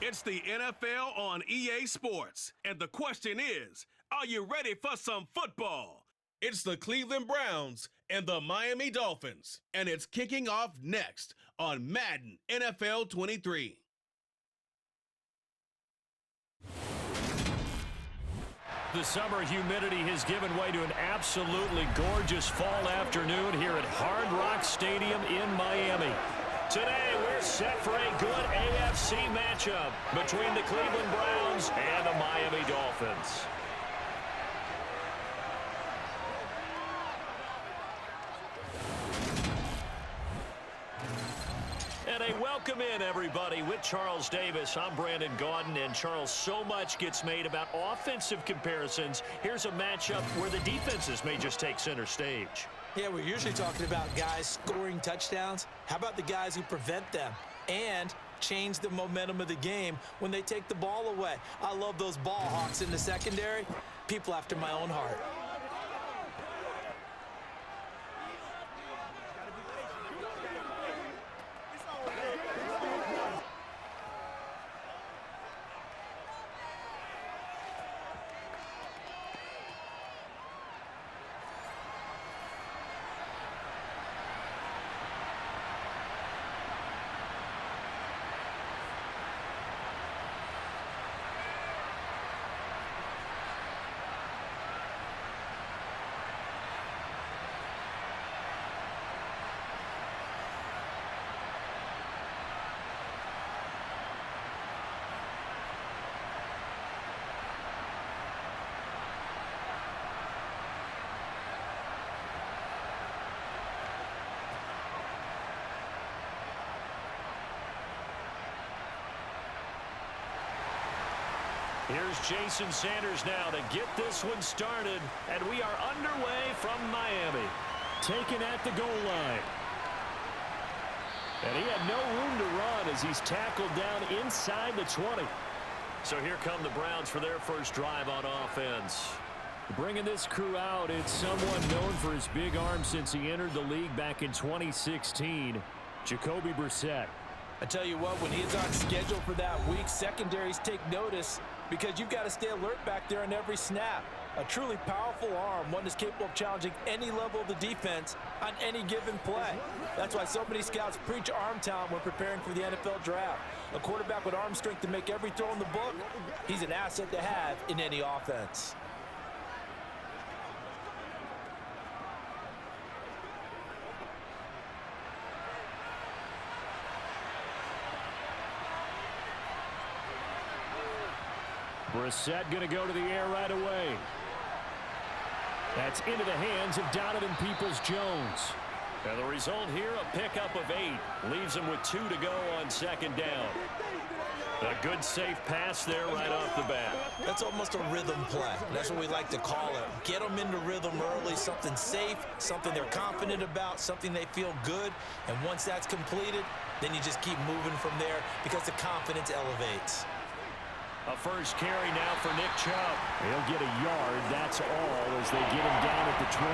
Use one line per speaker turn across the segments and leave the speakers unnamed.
It's the NFL on EA Sports, and the question is, are you ready for some football? It's the Cleveland Browns and the Miami Dolphins, and it's kicking off next on Madden NFL 23.
The summer humidity has given way to an absolutely gorgeous fall afternoon here at Hard Rock Stadium in Miami. Today, we're set for a good AFC matchup between the Cleveland Browns and the Miami Dolphins. And a welcome in, everybody. With Charles Davis, I'm Brandon Gaudin, and Charles, so much gets made about offensive comparisons. Here's a matchup where the defenses may just take center stage.
Yeah, we're usually talking about guys scoring touchdowns. How about the guys who prevent them and change the momentum of the game when they take the ball away? I love those ball hawks in the secondary. People after my own heart.
Here's Jason Sanders now to get this one started, and we are underway from Miami. Taken at the goal line. And he had no room to run as he's tackled down inside the 20. So here come the Browns for their first drive on offense. Bringing this crew out, it's someone known for his big arm since he entered the league back in 2016, Jacoby Brissett.
I tell you what, when he's on schedule for that week, secondaries take notice because you've got to stay alert back there on every snap. A truly powerful arm, one that's capable of challenging any level of the defense on any given play. That's why so many scouts preach arm talent when preparing for the NFL draft. A quarterback with arm strength to make every throw in the book, he's an asset to have in any offense.
Brissett going to go to the air right away. That's into the hands of Donovan Peoples-Jones. And the result here, a pickup of 8. Leaves him with 2 to go on second down. A good safe pass there right off the bat.
That's almost a rhythm play. That's what we like to call it. Get them into rhythm early, something safe, something they're confident about, something they feel good. And once that's completed, then you just keep moving from there because the confidence elevates.
A first carry now for Nick Chubb. He'll get a yard, that's all, as they get him down at the 28.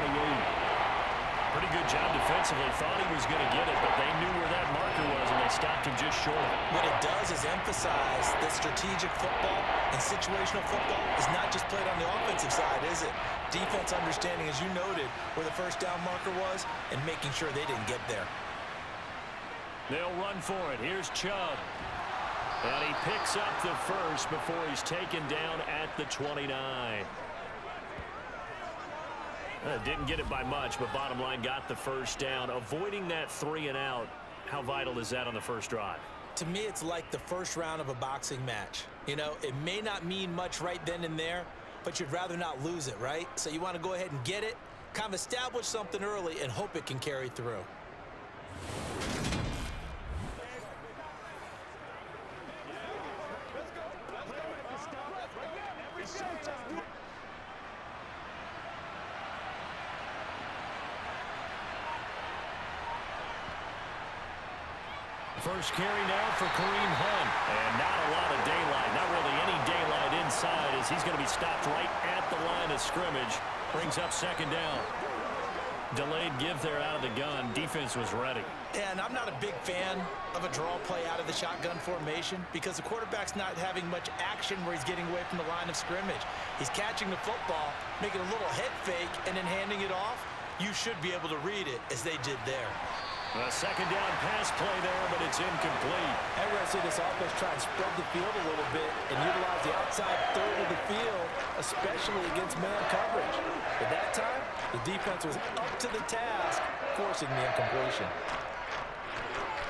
Pretty good job defensively. Thought he was going to get it, but they knew where that marker was, and they stopped him just short.
What it does is emphasize that strategic football and situational football is not just played on the offensive side, is it? Defense understanding, as you noted, where the first down marker was and making sure they didn't get there.
They'll run for it. Here's Chubb. And he picks up the first before he's taken down at the 29. Didn't get it by much, but bottom line got the first down. Avoiding that 3 and out, how vital is that on the first drive?
To me, it's like the first round of a boxing match. You know, it may not mean much right then and there, but you'd rather not lose it, right? So you want to go ahead and get it, kind of establish something early, and hope it can carry through.
First carry now for Kareem Hunt. And not a lot of daylight, not really any daylight inside, as he's going to be stopped right at the line of scrimmage. Brings up second down. delayed give there out of the gun. Defense was ready.
And I'm not a big fan of a draw play out of the shotgun formation because the quarterback's not having much action where he's getting away from the line of scrimmage. He's catching the football, making a little head fake, and then handing it off. You should be able to read it as they did there.
A second down pass play there, but it's incomplete.
And we're going to see this offense try and spread the field a little bit and utilize the outside third of the field, especially against man coverage. But that time, the defense was up to the task, forcing the incompletion.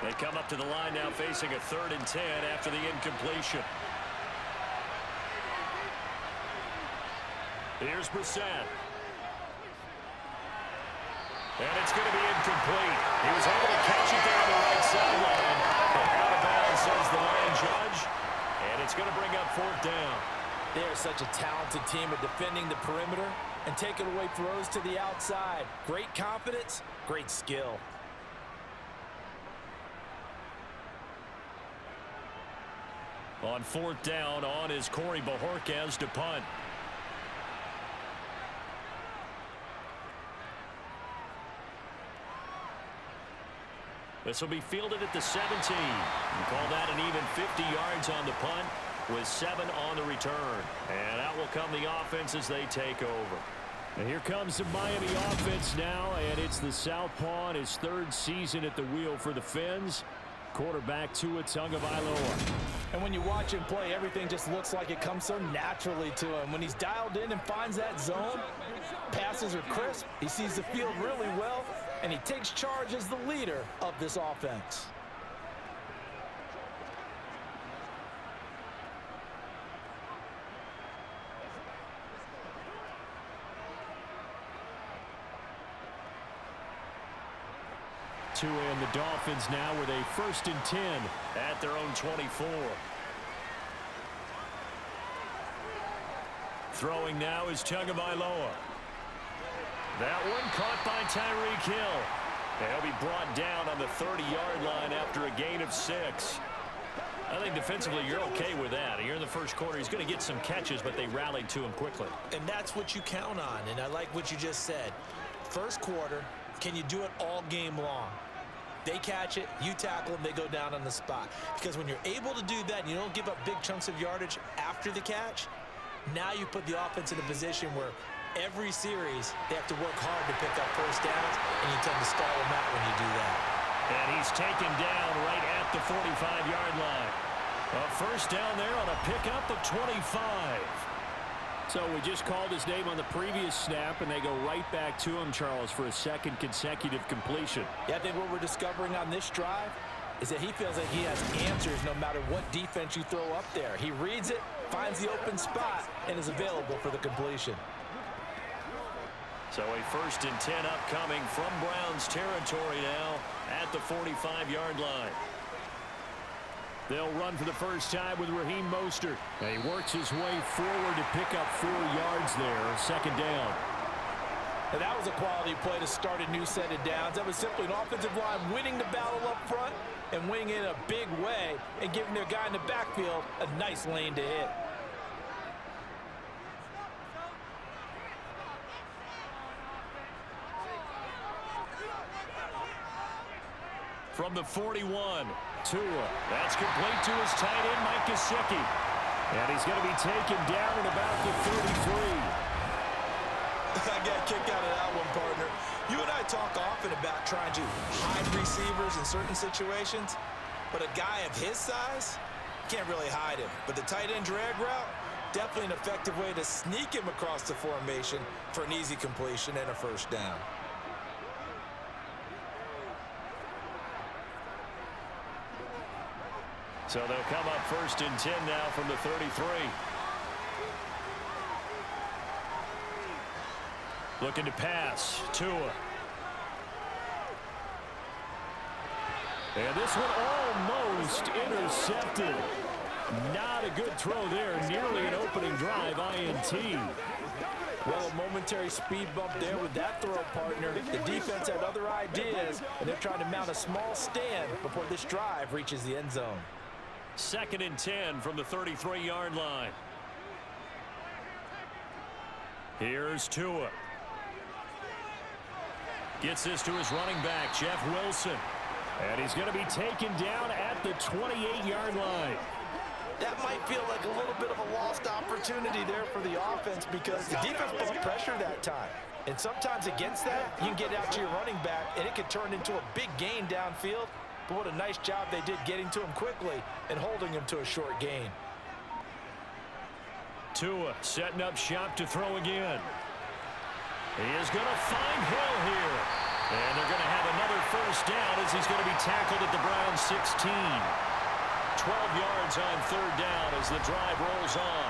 They come up to the line now facing a 3rd and 10 after the incompletion. Here's Brissett. And it's going to be incomplete. He was able to catch it there on the right sideline. But out of bounds, says the line judge. And it's going to bring up 4th down.
They're such a talented team at defending the perimeter and taking away throws to the outside. Great confidence, great skill.
On 4th down, on is Corey Bojorquez to punt. This will be fielded at the 17. You call that an even 50 yards on the punt with 7 on the return. And out will come the offense as they take over. And here comes the Miami offense now, and it's the southpaw in his 3rd season at the wheel for the Fins. Quarterback Tua Tagovailoa.
And when you watch him play, everything just looks like it comes so naturally to him. When he's dialed in and finds that zone, passes are crisp, he sees the field really well, and he takes charge as the leader of this offense.
Tua and the Dolphins now with a 1st and 10 at their own 24. Throwing now is Tagovailoa. That one caught by Tyreek Hill. And he'll be brought down on the 30-yard line after a gain of 6. I think defensively you're okay with that. Here in the 1st quarter, he's going to get some catches, but they rallied to him quickly.
And that's what you count on, and I like what you just said. 1st quarter, can you do it all game long? They catch it, you tackle them, they go down on the spot. Because when you're able to do that and you don't give up big chunks of yardage after the catch, now you put the offense in a position where every series they have to work hard to pick up 1st downs, and you tend to stall them out when you do that.
And he's taken down right at the 45-yard line. A 1st down there on a pickup of 25. So we just called his name on the previous snap, and they go right back to him, Charles, for a 2nd consecutive completion.
Yeah, I think what we're discovering on this drive is that he feels like he has answers no matter what defense you throw up there. He reads it, finds the open spot, and is available for the completion.
So a 1st and 10 upcoming from Browns territory now at the 45-yard line. They'll run for the first time with Raheem Mostert. And he works his way forward to pick up 4 yards there, 2nd down.
And that was a quality play to start a new set of downs. That was simply an offensive line winning the battle up front and winning it in a big way and giving their guy in the backfield a nice lane to hit.
From the 41, Tua. That's complete to his tight end, Mike Gesicki. And he's going to be taken down at about the 33.
I got a kick out of that one, partner. You and I talk often about trying to hide receivers in certain situations, but a guy of his size can't really hide him. But the tight end drag route, definitely an effective way to sneak him across the formation for an easy completion and a 1st down.
So they'll come up 1st and 10 now from the 33. Looking to pass, Tua. And this one almost intercepted. Not a good throw there. Nearly an opening drive, INT.
Well, a momentary speed bump there with that throw, partner. The defense had other ideas, and they're trying to mount a small stand before this drive reaches the end zone.
2nd and 10 from the 33-yard line. Here's Tua. Gets this to his running back, Jeff Wilson. And he's going to be taken down at the 28-yard line.
That might feel like a little bit of a lost opportunity there for the offense because the defense put pressure that time. And sometimes against that, you can get out to your running back, and it can turn into a big gain downfield. But what a nice job they did getting to him quickly and holding him to a short gain.
Tua setting up shop to throw again. He is going to find Hill here. And they're going to have another first down as he's going to be tackled at the Browns 16. 12 yards on third down as the drive rolls on.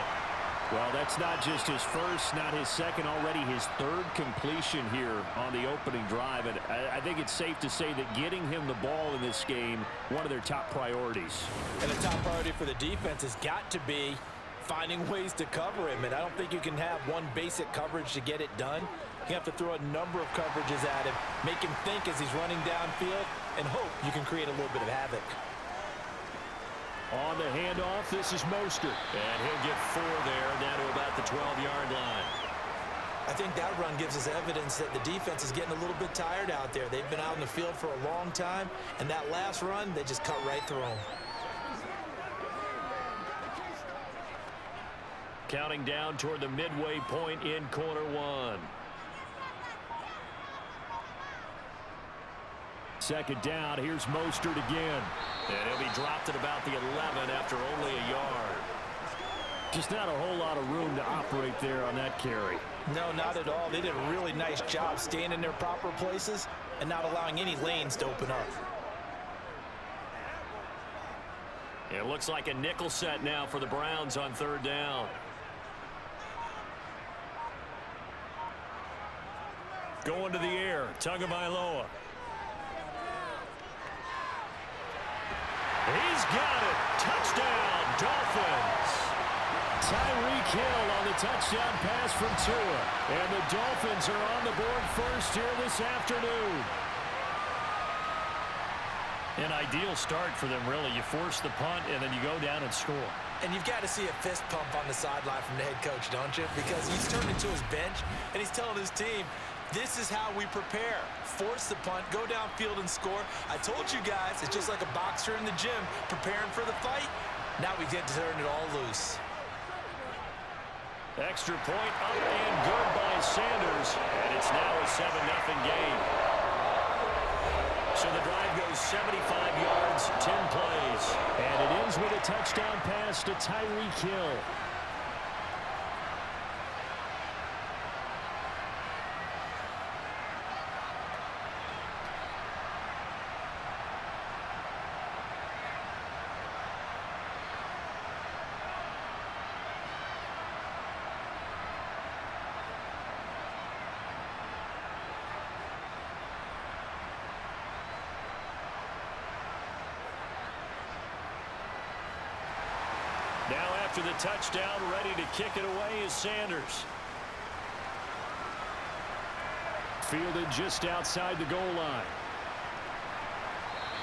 Well, that's not just his first, not his second, already his third completion here on the opening drive. And I think it's safe to say that getting him the ball in this game, one of their top priorities.
And the top priority for the defense has got to be finding ways to cover him. And I don't think you can have one basic coverage to get it done. You have to throw a number of coverages at him, make him think as he's running downfield, and hope you can create a little bit of havoc.
On the handoff, this is Mostert. And he'll get 4 there, down to about the 12-yard line.
I think that run gives us evidence that the defense is getting a little bit tired out there. They've been out in the field for a long time, and that last run, they just cut right through them.
Counting down toward the midway point in quarter one. Second down, here's Mostert again. And he'll be dropped at about the 11 after only a yard. Just not a whole lot of room to operate there on that carry.
No, not at all. They did a really nice job staying in their proper places and not allowing any lanes to open up.
It looks like a nickel set now for the Browns on third down. Going to the air, Tagovailoa. He's got it. Touchdown, Dolphins. Tyreek Hill on the touchdown pass from Tua. And the Dolphins are on the board first here this afternoon. An ideal start for them, really. You force the punt, and then you go down and score.
And you've got to see a fist pump on the sideline from the head coach, don't you? Because he's turning to his bench, and he's telling his team, this is how we prepare. Force the punt, go downfield and score. I told you guys, it's just like a boxer in the gym preparing for the fight. Now we get to turn it all loose.
Extra point up and good by Sanders. And it's now a 7-0 game. So the drive goes 75 yards, 10 plays. And it ends with a touchdown pass to Tyreek Hill. Now after the touchdown, ready to kick it away is Sanders. Fielded just outside the goal line.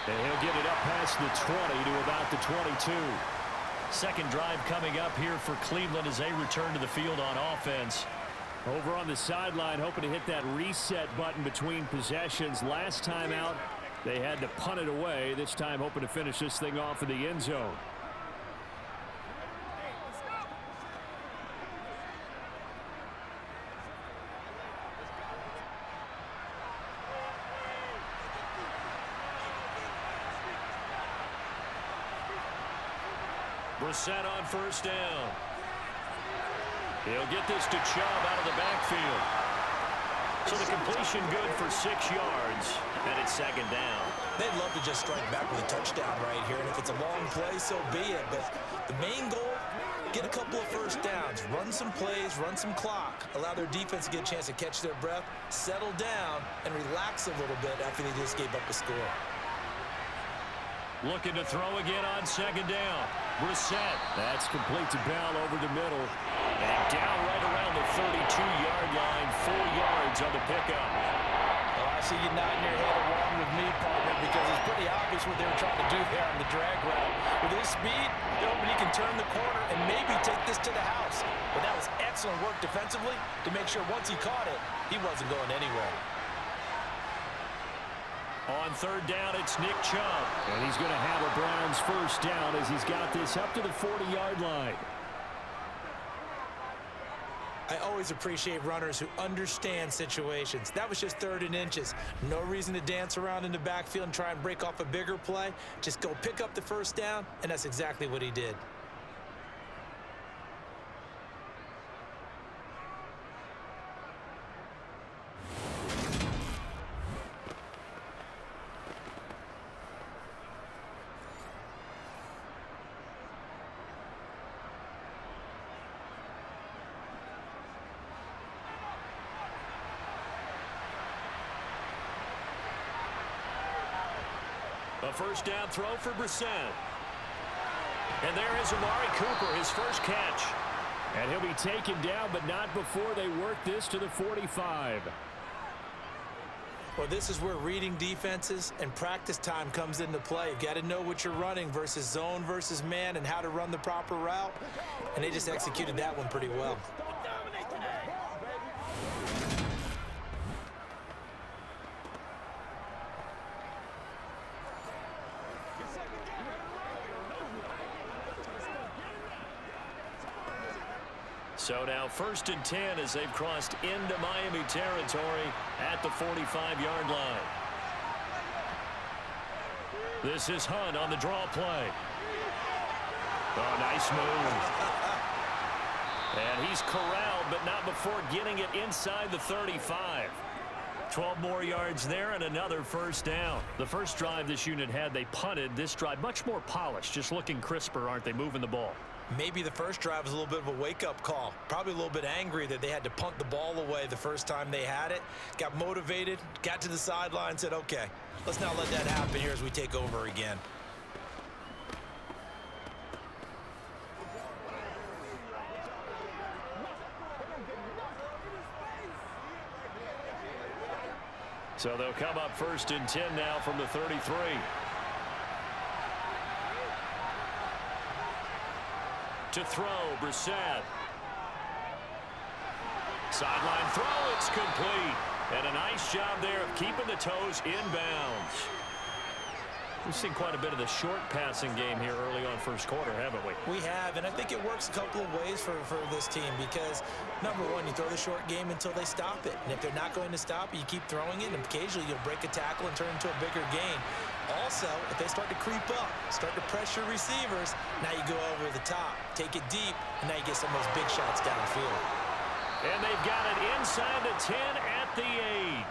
And he'll get it up past the 20 to about the 22. Second drive coming up here for Cleveland as they return to the field on offense. Over on the sideline, hoping to hit that reset button between possessions. Last time out, they had to punt it away. This time hoping to finish this thing off in the end zone. Brissett on first down. He'll get this to Chubb out of the backfield. So the completion good for 6 yards, and it's second down.
They'd love to just strike back with a touchdown right here, and if it's a long play, so be it. But the main goal, get a couple of first downs, run some plays, run some clock, allow their defense to get a chance to catch their breath, settle down, and relax a little bit after they just gave up a score.
Looking to throw again on second down. Brissett. That's complete to Bell over the middle. And down right around the 32-yard line. 4 yards on the pickup.
Well, I see you nodding your head along with me, partner, because it's pretty obvious what they were trying to do there on the drag route. With his speed, they're hoping he can turn the corner and maybe take this to the house. But that was excellent work defensively to make sure once he caught it, he wasn't going anywhere.
On third down, it's Nick Chubb. And he's going to have a Browns first down as he's got this up to the 40-yard line.
I always appreciate runners who understand situations. That was just 3rd and inches. No reason to dance around in the backfield and try and break off a bigger play. Just go pick up the first down, and that's exactly what he did.
A first down throw for Brissett. And there is Amari Cooper, his first catch. And he'll be taken down, but not before they work this to the 45.
Well, this is where reading defenses and practice time comes into play. You've got to know what you're running versus zone versus man and how to run the proper route. And they just executed that one pretty well.
So now 1st and 10 as they've crossed into Miami territory at the 45-yard line. This is Hunt on the draw play. Oh, nice move. And he's corralled, but not before getting it inside the 35. 12 more yards there and another first down. The first drive this unit had, they punted. This drive much more polished, just looking crisper, aren't they, moving the ball?
Maybe the first drive was a little bit of a wake-up call. Probably a little bit angry that they had to punt the ball away the first time they had it. Got motivated, got to the sideline, said, okay, let's not let that happen here as we take over again.
So they'll come up 1st and 10 now from the 33. To throw, Brissett. Sideline throw, it's complete. And a nice job there of keeping the toes inbounds. We've seen quite a bit of the short passing game here early on first quarter, haven't we?
We have, and I think it works a couple of ways for this team because, number one, you throw the short game until they stop it. And if they're not going to stop it, you keep throwing it, and occasionally you'll break a tackle and turn into a bigger gain. Also, if they start to creep up, start to pressure receivers, now you go over the top, take it deep, and now you get some of those big shots downfield.
And they've got it inside the 10 at the 8.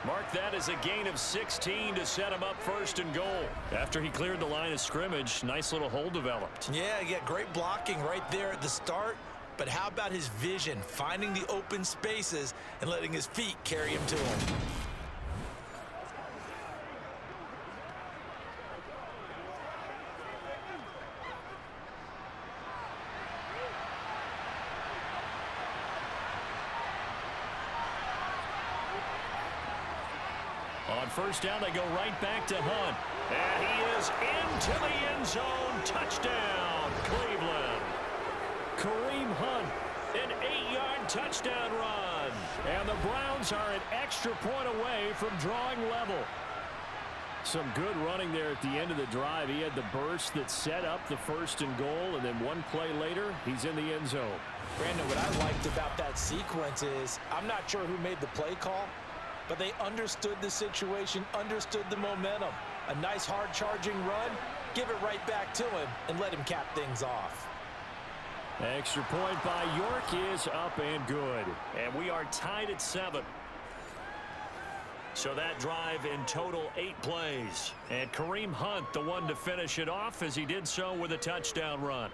Mark that as a gain of 16 to set him up 1st and goal. After he cleared the line of scrimmage, nice little hole developed.
Yeah, he got great blocking right there at the start. But how about his vision, finding the open spaces and letting his feet carry him to him?
On first down, they go right back to Hunt. And he is into the end zone. Touchdown, Cleveland. Kareem Hunt, an 8-yard touchdown run. And the Browns are an extra point away from drawing level. Some good running there at the end of the drive. He had the burst that set up the 1st and goal, and then one play later, he's in the end zone.
Brandon, what I liked about that sequence is I'm not sure who made the play call, but they understood the situation, understood the momentum. A nice hard-charging run, give it right back to him, and let him cap things off.
Extra point by York is up and good. And we are tied at 7. So that drive in total 8 plays. And Kareem Hunt, the one to finish it off as he did so with a touchdown run.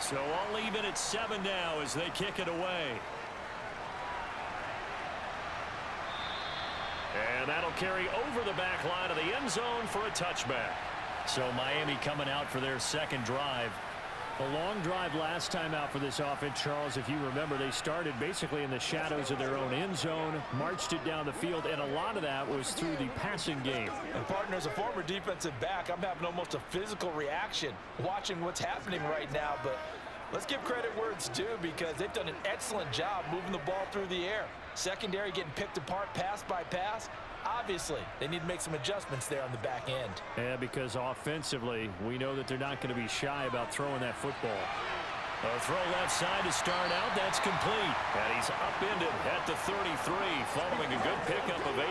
So all even at 7 now as they kick it away. And that'll carry over the back line of the end zone for a touchback. So Miami coming out for their second drive. A long drive last time out for this offense, Charles. If you remember, they started basically in the shadows of their own end zone, marched it down the field, and a lot of that was through the passing game.
And partner, as a former defensive back, I'm having almost a physical reaction watching what's happening right now. But let's give credit where it's due, because they've done an excellent job moving the ball through the air. Secondary getting picked apart pass by pass. Obviously, they need to make some adjustments there on the back end.
Yeah, because offensively, we know that they're not going to be shy about throwing that football. A throw left side to start out. That's complete. And he's upended at the 33, following a good pickup of 8.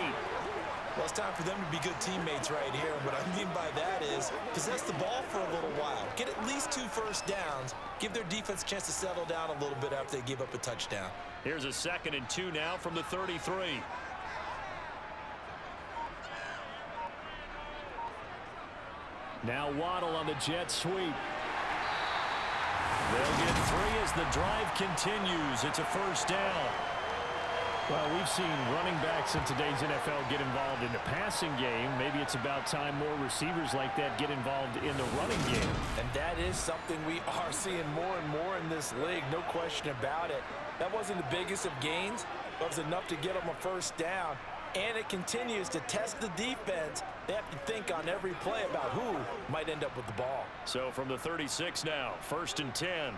Well, it's time for them to be good teammates right here. And what I mean by that is possess the ball for a little while. Get at least 2 first downs. Give their defense a chance to settle down a little bit after they give up a touchdown.
Here's a 2nd and 2 now from the 33. Now Waddle on the jet sweep. They'll get 3 as the drive continues. It's a first down. Well, we've seen running backs in today's NFL get involved in the passing game. Maybe it's about time more receivers like that get involved in the running game.
And that is something we are seeing more and more in this league, no question about it. That wasn't the biggest of gains, but it was enough to get them a first down. And it continues to test the defense. They have to think on every play about who might end up with the ball.
So from the 36 now, 1st and 10.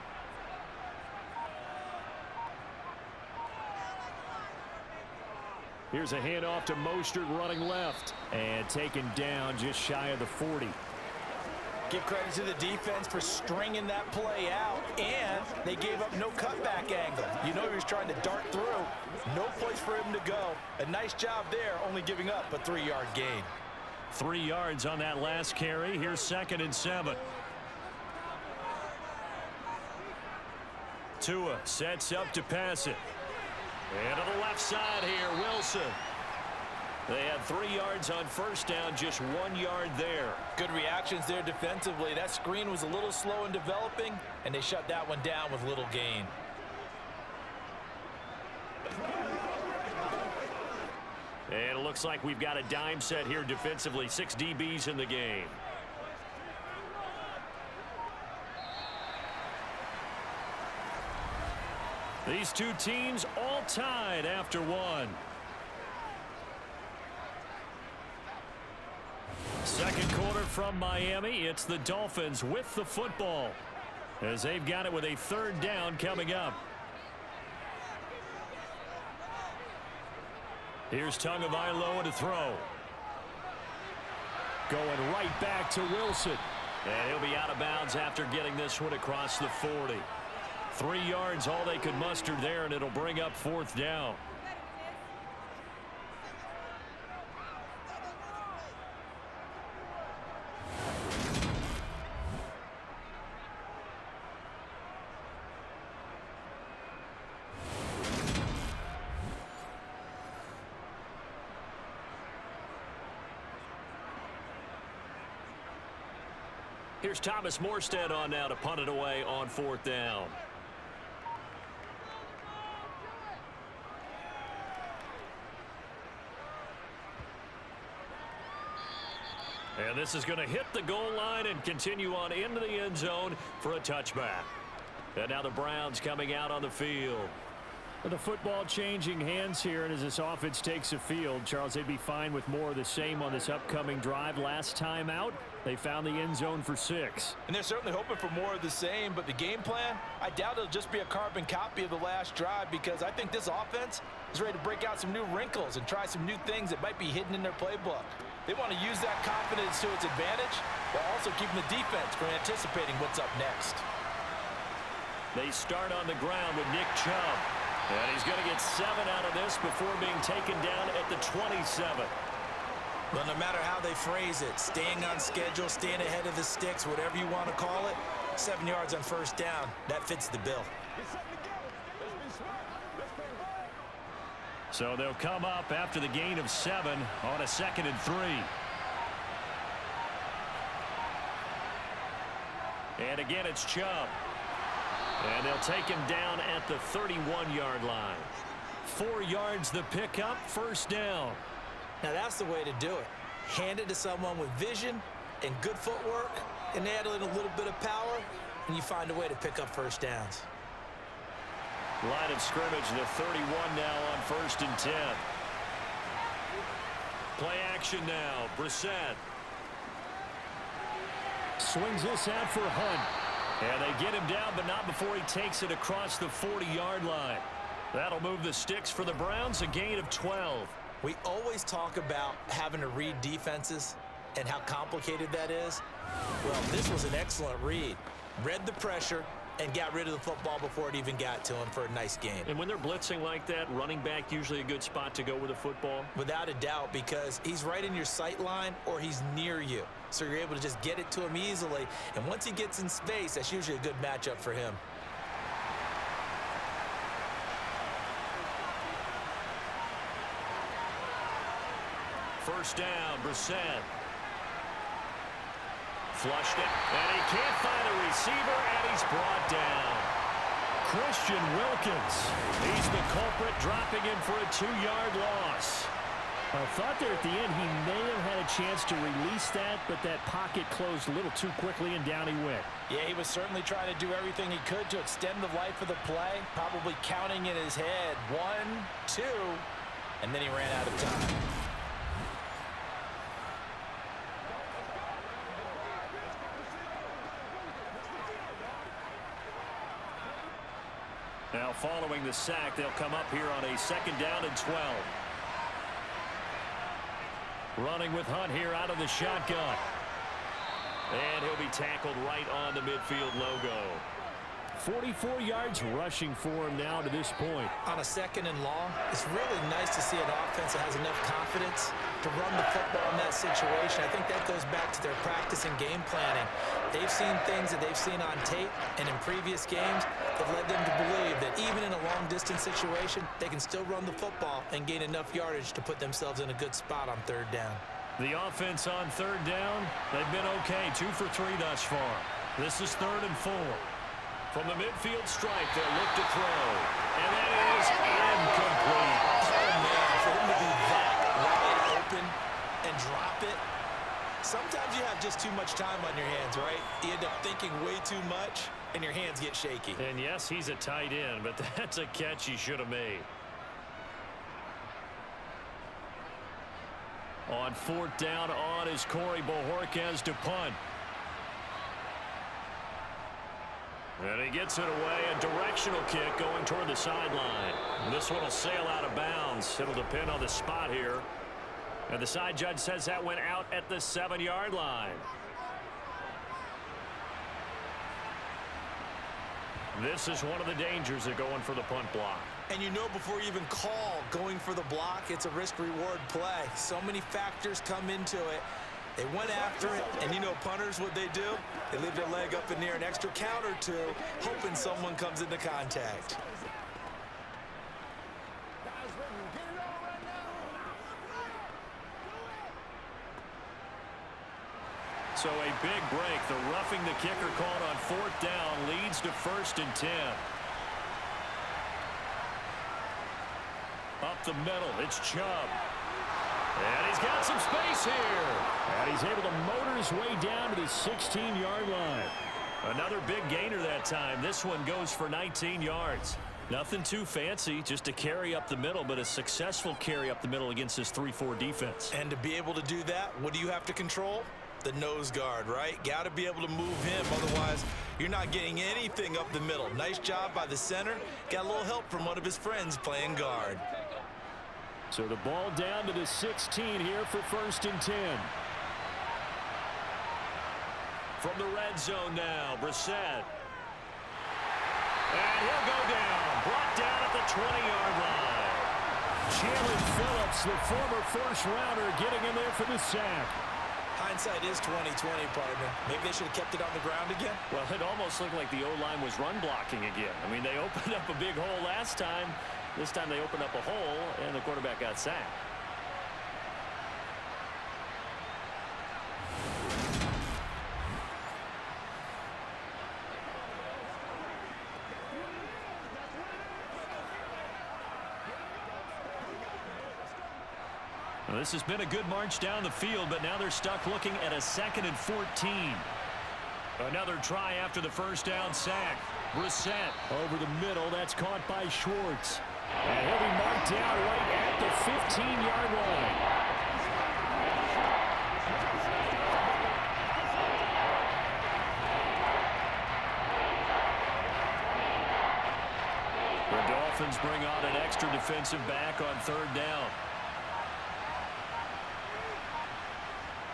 Here's a handoff to Mostert running left. And taken down just shy of the 40.
Give credit to the defense for stringing that play out, and they gave up no cutback angle. You know he was trying to dart through. No place for him to go. A nice job there, only giving up a 3-yard gain.
3 yards on that last carry. Here's 2nd and 7. Tua sets up to pass it. And to the left side here, Wilson. They had 3 yards on first down, just 1 yard there.
Good reactions there defensively. That screen was a little slow in developing, and they shut that one down with little gain.
And it looks like we've got a dime set here defensively. 6 DBs in the game. These two teams all tied after 1. Second quarter from Miami. It's the Dolphins with the football, as they've got it with a 3rd down coming up. Here's Tagovailoa to throw. Going right back to Wilson. And he'll be out of bounds after getting this one across the 40. 3 yards all they could muster there, and it'll bring up 4th down. Here's Thomas Morstead on now to punt it away on 4th down. And this is going to hit the goal line and continue on into the end zone for a touchback. And now the Browns coming out on the field. The football changing hands here, and as this offense takes the field, Charles, they'd be fine with more of the same on this upcoming drive. Last time out, they found the end zone for 6.
And they're certainly hoping for more of the same, but the game plan, I doubt it'll just be a carbon copy of the last drive, because I think this offense is ready to break out some new wrinkles and try some new things that might be hidden in their playbook. They want to use that confidence to its advantage, while also keeping the defense from anticipating what's up next.
They start on the ground with Nick Chubb. And he's going to get 7 out of this before being taken down at the 27.
Well, no matter how they phrase it, staying on schedule, staying ahead of the sticks, whatever you want to call it, 7 yards on first down, that fits the bill.
So they'll come up after the gain of 7 on a 2nd and 3. And again, it's Chubb. And they'll take him down at the 31-yard line. 4 yards the pickup, first down.
Now that's the way to do it. Hand it to someone with vision and good footwork, and add in a little bit of power. and you find a way to pick up first downs.
Line of scrimmage, the 31 now on 1st and 10. Play action now. Brissett. Swings this out for Hunt. And they get him down, but not before he takes it across the 40-yard line. That'll move the sticks for the Browns, a gain of 12.
We always talk about having to read defenses and how complicated that is. Well, this was an excellent read. Read the pressure and got rid of the football before it even got to him for a nice game.
And when they're blitzing like that, running back usually a good spot to go with the football?
Without a doubt, because he's right in your sight line or he's near you. So you're able to just get it to him easily. And once he gets in space, that's usually a good matchup for him.
First down, Brissett. Flushed it, and he can't find a receiver, and he's brought down. Christian Wilkins. He's the culprit, dropping him for a 2-yard loss.
I thought there at the end he may have had a chance to release that, but that pocket closed a little too quickly, and down he went.
Yeah, he was certainly trying to do everything he could to extend the life of the play, probably counting in his head 1, 2, and then he ran out of time.
Now following the sack, they'll come up here on a 2nd down and 12. Running with Hunt here out of the shotgun. And he'll be tackled right on the midfield logo.
44 yards rushing for him now to this point.
On a 2nd and long, it's really nice to see an offense that has enough confidence to run the football in that situation. I think that goes back to their practice and game planning. They've seen things that they've seen on tape and in previous games that led them to believe that even in a long-distance situation, they can still run the football and gain enough yardage to put themselves in a good spot on 3rd down.
The offense on 3rd down, they've been okay, 2 for 3 thus far. This is 3rd and 4. From the midfield stripe, they'll look to throw. And that is incomplete.
Oh, man, for him to be that wide open and drop it. Sometimes you have just too much time on your hands, right? You end up thinking way too much, and your hands get shaky.
And yes, he's a tight end, but that's a catch he should have made. On 4th down on is Corey Bojorquez to punt. And he gets it away, a directional kick going toward the sideline. This one will sail out of bounds. It'll depend on the spot here. And the side judge says that went out at the 7-yard line. This is one of the dangers of going for the punt block.
And you know before you even call going for the block, it's a risk-reward play. So many factors come into it. They went after it, and you know punters, what they do? They leave their leg up in the air an extra count or two, hoping someone comes into contact.
So a big break. The roughing the kicker called on 4th down leads to 1st and 10. Up the middle, it's Chubb. And he's got some space here.
And he's able to motor his way down to the 16-yard line.
Another big gainer that time. This one goes for 19 yards. Nothing too fancy, just a carry up the middle, but a successful carry up the middle against this 3-4 defense.
And to be able to do that, what do you have to control? The nose guard, right? Got to be able to move him, otherwise you're not getting anything up the middle. Nice job by the center. Got a little help from one of his friends playing guard.
So the ball down to the 16 here for 1st and 10.
From the red zone now, Brissett. And he'll go down. Brought down at the 20-yard line.
Chandler Phillips, the former first-rounder, getting in there for the sack.
Hindsight is 20/20, partner. Maybe they should have kept it on the ground again.
Well, it almost looked like the O-line was run blocking again. I mean, they opened up a big hole last time. This time they opened up a hole, and the quarterback got sacked. Well, this has been a good march down the field, but now they're stuck looking at a 2nd and 14. Another try after the first down sack. Brissett
Over the middle, that's caught by Schwartz. And he'll be marked down right at the 15-yard line.
The Dolphins bring on an extra defensive back on third down.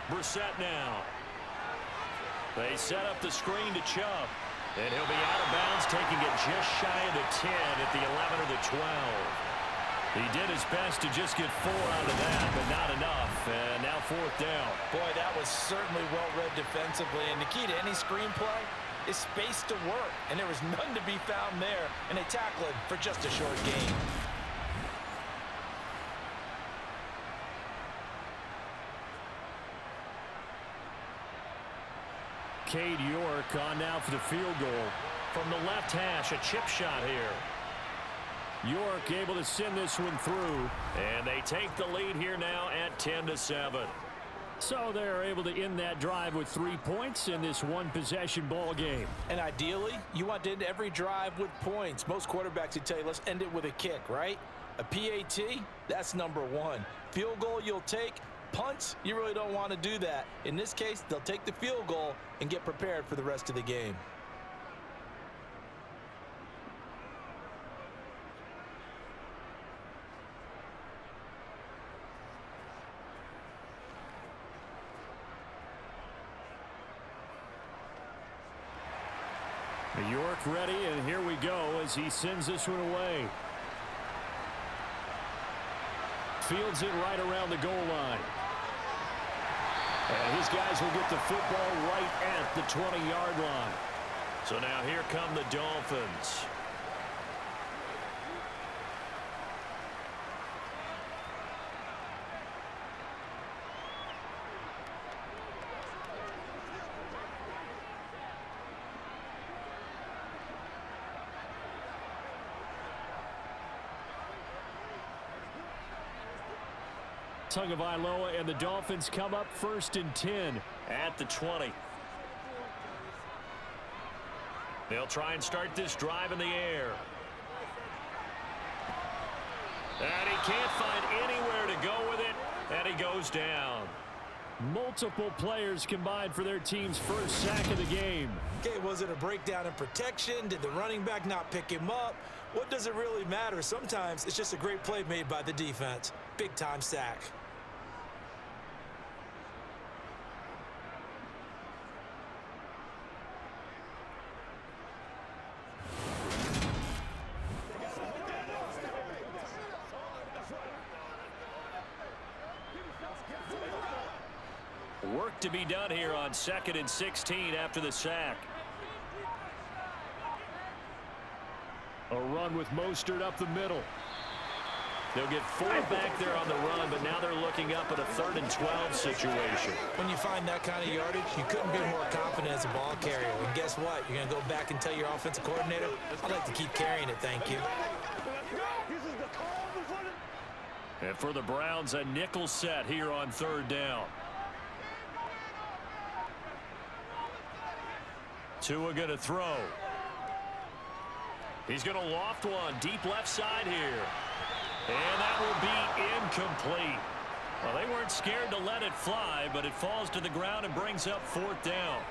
Brissett now. They set up the screen to Chubb. And he'll be out of bounds, taking it just shy of the 10 at the 11 or the 12. He did his best to just get 4 out of that, but not enough. And now fourth down.
Boy, that was certainly well-read defensively. And the key to any screenplay is space to work. And there was none to be found there. And they tackle it for just a short gain.
Cade York on now for the field goal.
From the left hash, a chip shot here.
York able to send this one through.
And they take the lead here now at 10-7.
So they're able to end that drive with 3 points in this one-possession ball game.
And ideally, you want to end every drive with points. Most quarterbacks would tell you, let's end it with a kick, right? A PAT, that's number 1. Field goal you'll take. Punts, you really don't want to do that. In this case, they'll take the field goal and get prepared for the rest of the game.
York ready, and here we go as he sends this one away. Fields it right around the goal line. And his guys will get the football right at the 20-yard line.
So now here come the Dolphins.
Tagovailoa and the Dolphins come up 1st and 10
at the 20. They'll try and start this drive in the air. And he can't find anywhere to go with it, and he goes down.
Multiple players combined for their team's first sack of the game.
Okay, was it a breakdown in protection? Did the running back not pick him up? What does it really matter? Sometimes it's just a great play made by the defense. Big-time sack.
Work to be done here on 2nd and 16 after the sack.
A run with Mostert up the middle.
They'll get 4 back there on the run, but now they're looking up at a 3rd and 12 situation.
When you find that kind of yardage, you couldn't be more confident as a ball carrier. And guess what? You're going to go back and tell your offensive coordinator, I'd like to keep carrying it, thank you.
And for the Browns, a nickel set here on 3rd down. Tua going to throw. He's going to loft one deep left side here. And that will be incomplete. Well, they weren't scared to let it fly, but it falls to the ground and brings up 4th down.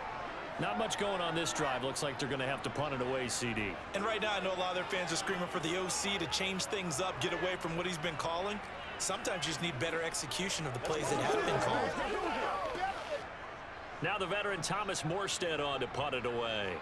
Not much going on this drive. Looks like they're going to have to punt it away, CD.
And right now, I know a lot of their fans are screaming for the OC to change things up, get away from what he's been calling. Sometimes you just need better execution of the plays that have been called.
Now the veteran Thomas Morstead on to punt it away.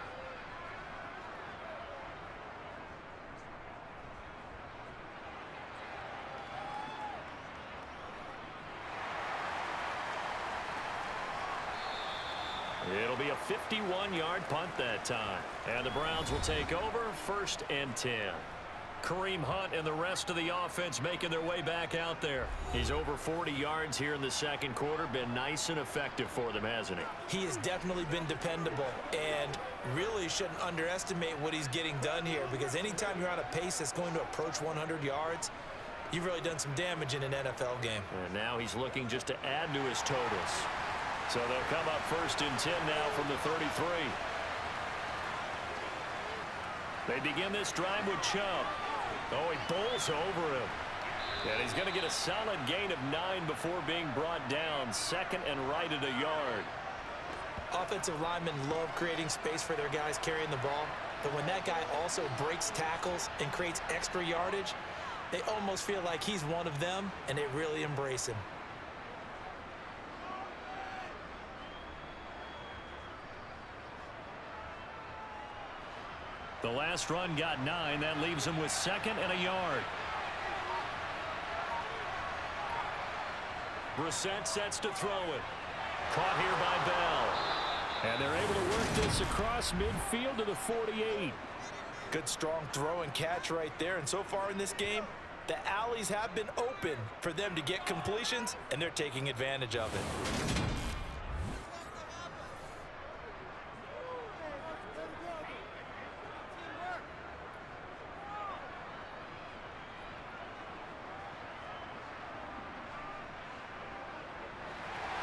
It'll be a 51-yard punt that time. And the Browns will take over 1st and 10. Kareem Hunt and the rest of the offense making their way back out there. He's over 40 yards here in the 2nd quarter. Been nice and effective for them, hasn't he?
He has definitely been dependable and really shouldn't underestimate what he's getting done here, because anytime you're on a pace that's going to approach 100 yards, you've really done some damage in an NFL game.
And now he's looking just to add to his totals. So they'll come up 1st and 10 now from the 33. They begin this drive with Chubb. Oh, he bowls over him. And he's going to get a solid gain of 9 before being brought down. 2nd and right at a yard.
Offensive linemen love creating space for their guys carrying the ball. But when that guy also breaks tackles and creates extra yardage, they almost feel like he's one of them, and they really embrace him.
The last run got 9. That leaves him with 2nd and a yard. Brissett sets to throw it. Caught here by Bell.
And they're able to work this across midfield to the 48.
Good strong throw and catch right there. And so far in this game, the alleys have been open for them to get completions, and they're taking advantage of it.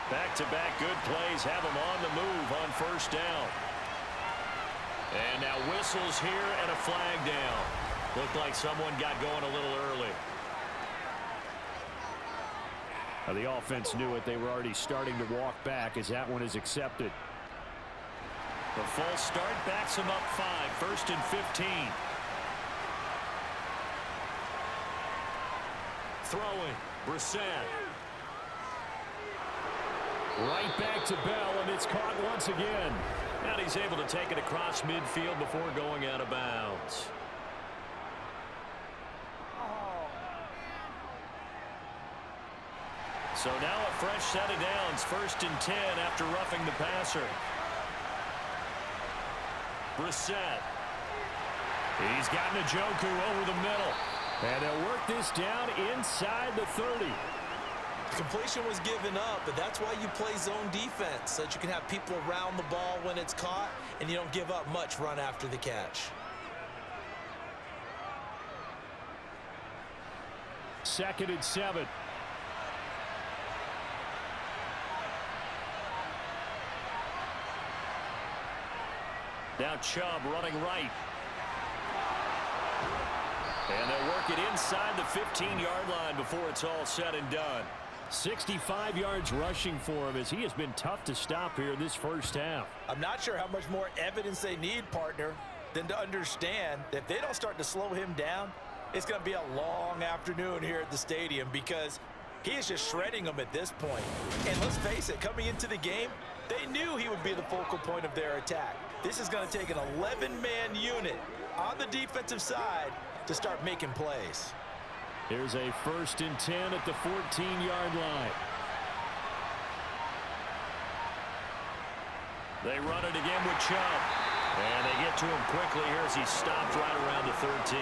Back-to-back good plays have them on the move on 1st down. And now whistles here and a flag down. Looked like someone got going a little early.
The offense knew it. They were already starting to walk back as that one is accepted.
The false start backs him up 5. 1st and 15. Throwing. Brissett.
Right back to Bell, and it's caught once again.
And he's able to take it across midfield before going out of bounds. So now a fresh set of downs. 1st and 10 after roughing the passer. Brissett.
He's got Njoku over the middle. And they'll work this down inside the 30.
Completion was given up, but that's why you play zone defense, so that you can have people around the ball when it's caught, and you don't give up much run after the catch.
2nd and 7.
Now Chubb running right. And they'll work it inside the 15-yard line before it's all said and done.
65 yards rushing for him as he has been tough to stop here this first half.
I'm not sure how much more evidence they need, partner, than to understand that if they don't start to slow him down, it's going to be a long afternoon here at the stadium because he is just shredding them at this point. And let's face it, coming into the game, they knew he would be the focal point of their attack. This is going to take an 11-man unit on the defensive side to start making plays.
Here's a 1st and 10 at the 14-yard line.
They run it again with Chubb. And they get to him quickly here as he stopped right around the 13.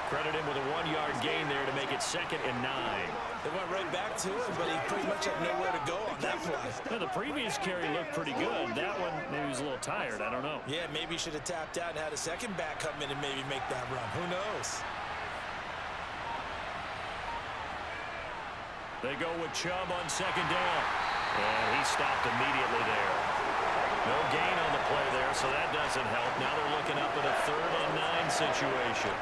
Credit him with a 1-yard gain there to make it 2nd and 9.
They went right back to him, but he pretty much had nowhere to go on that play.
Now, the previous carry looked pretty good. That one, maybe he was a little tired. I don't know.
Yeah, maybe he should have tapped out and had a second back come in and maybe make that run. Who knows?
They go with Chubb on 2nd down. And he stopped immediately there. No gain on the play there, so that doesn't help. Now they're looking up at a 3rd and 9 situation.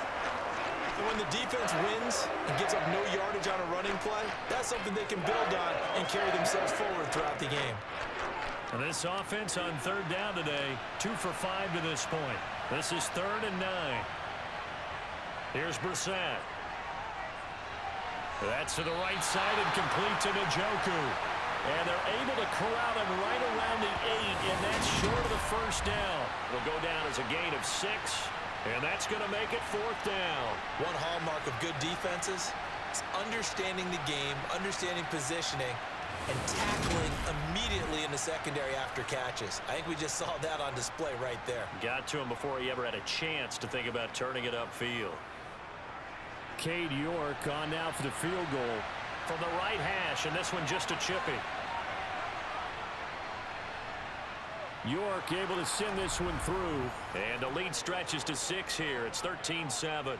And when the defense wins and gives up no yardage on a running play, that's something they can build on and carry themselves forward throughout the game.
And this offense on 3rd down today, 2 for 5 to this point. This is 3rd and 9. Here's Brissett. That's to the right side and complete to Njoku. And they're able to corral him right around the 8, and that's short of the 1st down. It'll go down as a gain of 6, and that's going to make it 4th down.
One hallmark of good defenses is understanding the game, understanding positioning, and tackling immediately in the secondary after catches. I think we just saw that on display right there.
Got to him before he ever had a chance to think about turning it upfield.
Cade York on now for the field goal.
From the right hash, and this one just a chippy.
York able to send this one through.
And the lead stretches to 6 here. It's 13-7.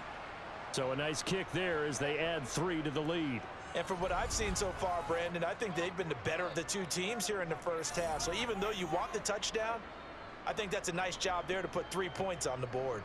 So a nice kick there as they add 3 to the lead.
And from what I've seen so far, Brandon, I think they've been the better of the two teams here in the first half. So even though you want the touchdown, I think that's a nice job there to put 3 points on the board.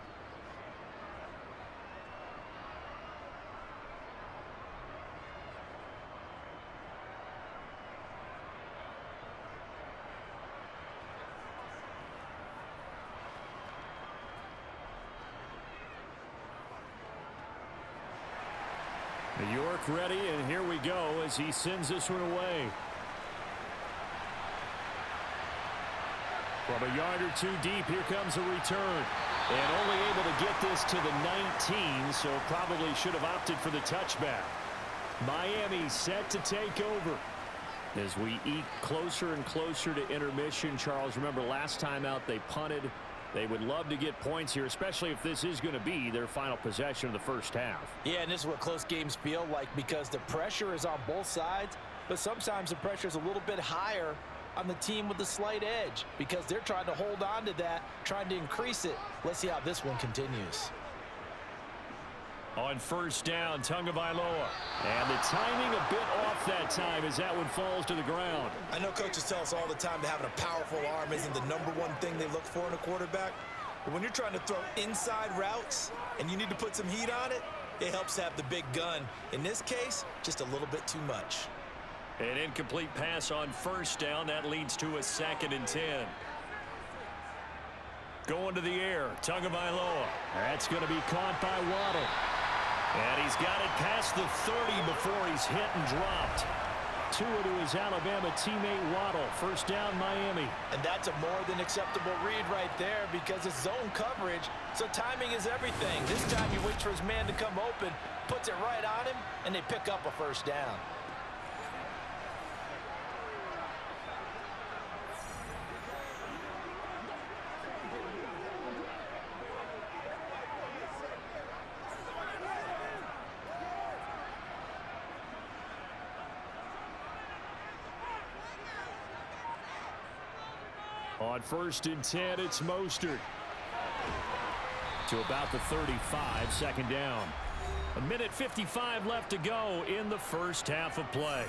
York ready, and here we go as he sends this one away. From a yard or two deep, here comes a return. And only able to get this to the 19, so probably should have opted for the touchback. Miami set to take over. As we eke closer and closer to intermission, Charles, remember last time out they punted. They would love to get points here, especially if this is going to be their final possession of the first half.
Yeah, and this is what close games feel like because the pressure is on both sides, but sometimes the pressure is a little bit higher on the team with the slight edge because they're trying to hold on to that, trying to increase it. Let's see how this one continues.
On first down, Tagovailoa. And the timing a bit off that time as that one falls to the ground.
I know coaches tell us all the time that having a powerful arm isn't the #1 thing they look for in a quarterback. But when you're trying to throw inside routes and you need to put some heat on it, it helps to have the big gun. In this case, just a little bit too much.
An incomplete pass on first down. That leads to a 2nd and 10. Going to the air, Tagovailoa. That's going to be caught by Waddle. And he's got it past the 30 before he's hit and dropped. Tua to his Alabama teammate Waddle. First down, Miami.
And that's a more than acceptable read right there because it's zone coverage, so timing is everything. This time he waits for his man to come open, puts it right on him, and they pick up a first down.
On 1st and 10, it's Mostert. To about the 35, 2nd down. 1:55 left to go in the first half of play.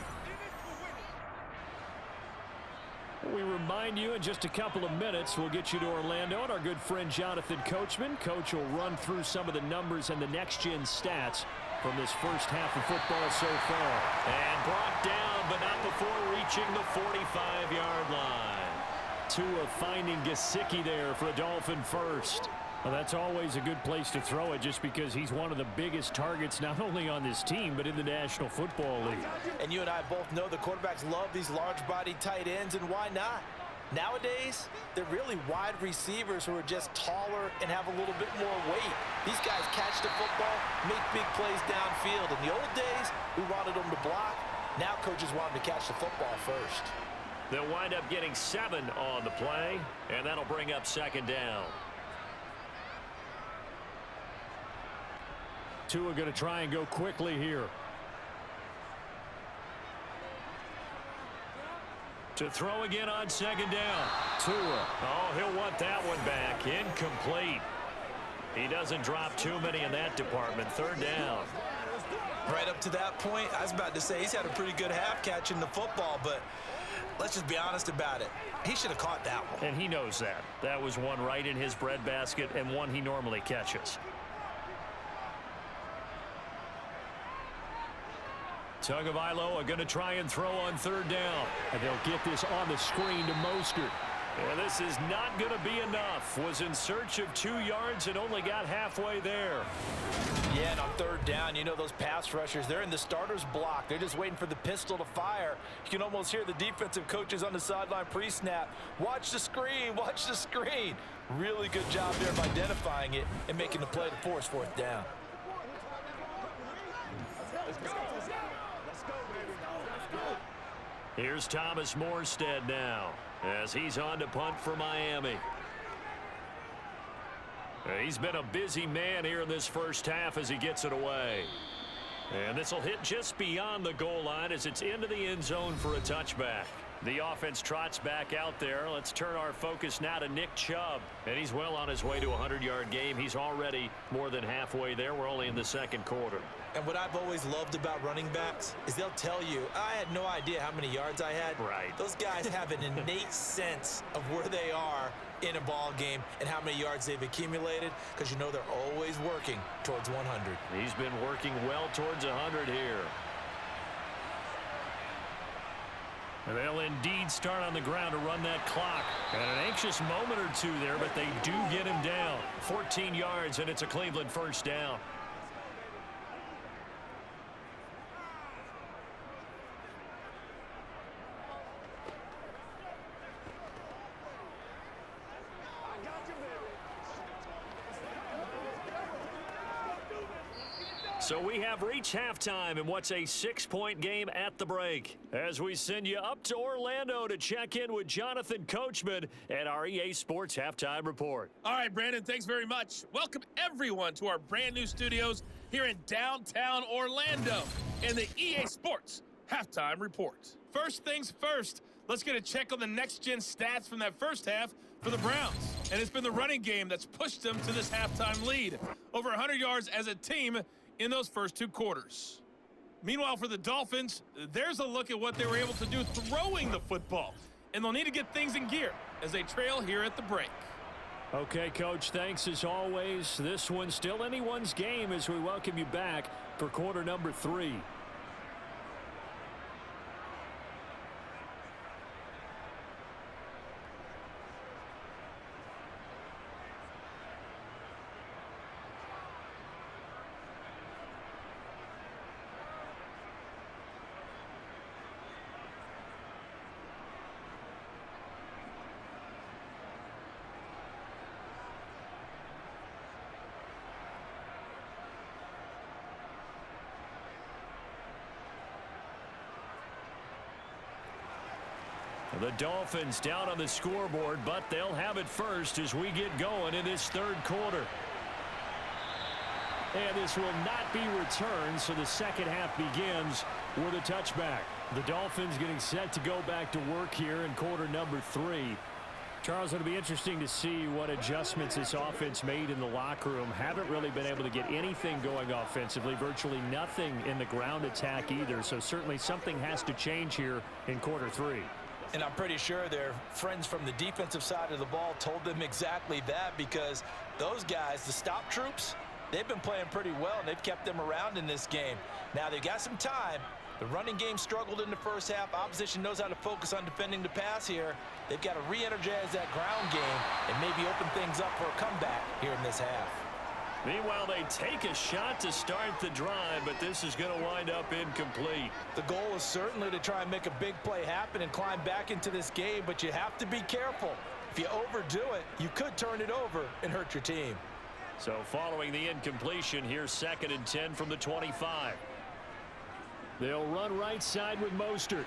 We remind you in just a couple of minutes, we'll get you to Orlando and our good friend Jonathan Coachman. Coach will run through some of the numbers and the next-gen stats from this first half of football so far. And brought down, but not before reaching the 45-yard line. Tua finding Gesicki there for a Dolphin first. Well, that's always a good place to throw it just because he's one of the biggest targets not only on this team but in the National Football League.
And you and I both know the quarterbacks love these large-bodied tight ends, and why not? Nowadays, they're really wide receivers who are just taller and have a little bit more weight. These guys catch the football, make big plays downfield. In the old days, we wanted them to block. Now coaches want them to catch the football first.
They'll wind up getting 7 on the play, and that'll bring up 2nd down. Tua going to try and go quickly here. To throw again on 2nd down. Tua. Oh, he'll want that one back. Incomplete. He doesn't drop too many in that department. 3rd down.
Right up to that point, I was about to say he's had a pretty good half catching the football, but let's just be honest about it. He should have caught that one.
And he knows that. That was one right in his breadbasket and one he normally catches. Tagovailoa going to try and throw on 3rd down.
And they'll get this on the screen to Mostert.
And this is not going to be enough. Was in search of 2 yards and only got halfway there.
Yeah, and on 3rd down, you know those pass rushers, they're in the starter's block. They're just waiting for the pistol to fire. You can almost hear the defensive coaches on the sideline pre-snap. Watch the screen, watch the screen. Really good job there of identifying it and making the play to force 4th down.
Here's Thomas Morstead now as he's on to punt for Miami. He's been a busy man here in this first half as he gets it away. And this will hit just beyond the goal line as it's into the end zone for a touchback. The offense trots back out there. Let's turn our focus now to Nick Chubb. And he's well on his way to a 100-yard game. He's already more than halfway there. We're only in the second quarter.
And what I've always loved about running backs is they'll tell you, I had no idea how many yards I had.
Right.
Those guys have an innate sense of where they are in a ball game and how many yards they've accumulated, because you know they're always working towards 100.
He's been working well towards 100 here. They'll indeed start on the ground to run that clock. And an anxious moment or two there, but they do get him down. 14 yards, and it's a Cleveland first down. So we have reached halftime in what's a 6-point game at the break, as we send you up to Orlando to check in with Jonathan Coachman at our EA Sports Halftime Report.
All right, Brandon, thanks very much. Welcome, everyone, to our brand-new studios here in downtown Orlando and the EA Sports Halftime Report. First things first, let's get a check on the next-gen stats from that first half for the Browns. And it's been the running game that's pushed them to this halftime lead. Over 100 yards as a team in those first two quarters. Meanwhile, for the Dolphins, there's a look at what they were able to do throwing the football. And they'll need to get things in gear as they trail here at the break.
Okay, Coach, thanks as always. This one's still anyone's game as we welcome you back for quarter number 3. The Dolphins down on the scoreboard, but they'll have it first as we get going in this third quarter. And this will not be returned, so the second half begins with a touchback. The Dolphins getting set to go back to work here in quarter number 3. Charles, it'll be interesting to see what adjustments this offense made in the locker room. Haven't really been able to get anything going offensively, virtually nothing in the ground attack either, so certainly something has to change here in quarter 3.
And I'm pretty sure their friends from the defensive side of the ball told them exactly that, because those guys, the stop troops, they've been playing pretty well, and they've kept them around in this game. Now, they've got some time. The running game struggled in the first half. Opposition knows how to focus on defending the pass here. They've got to re-energize that ground game and maybe open things up for a comeback here in this half.
Meanwhile, they take a shot to start the drive, but this is going to wind up incomplete.
The goal is certainly to try and make a big play happen and climb back into this game, but you have to be careful. If you overdo it, you could turn it over and hurt your team.
So following the incompletion, here's 2nd and 10 from the 25. They'll run right side with Mostert.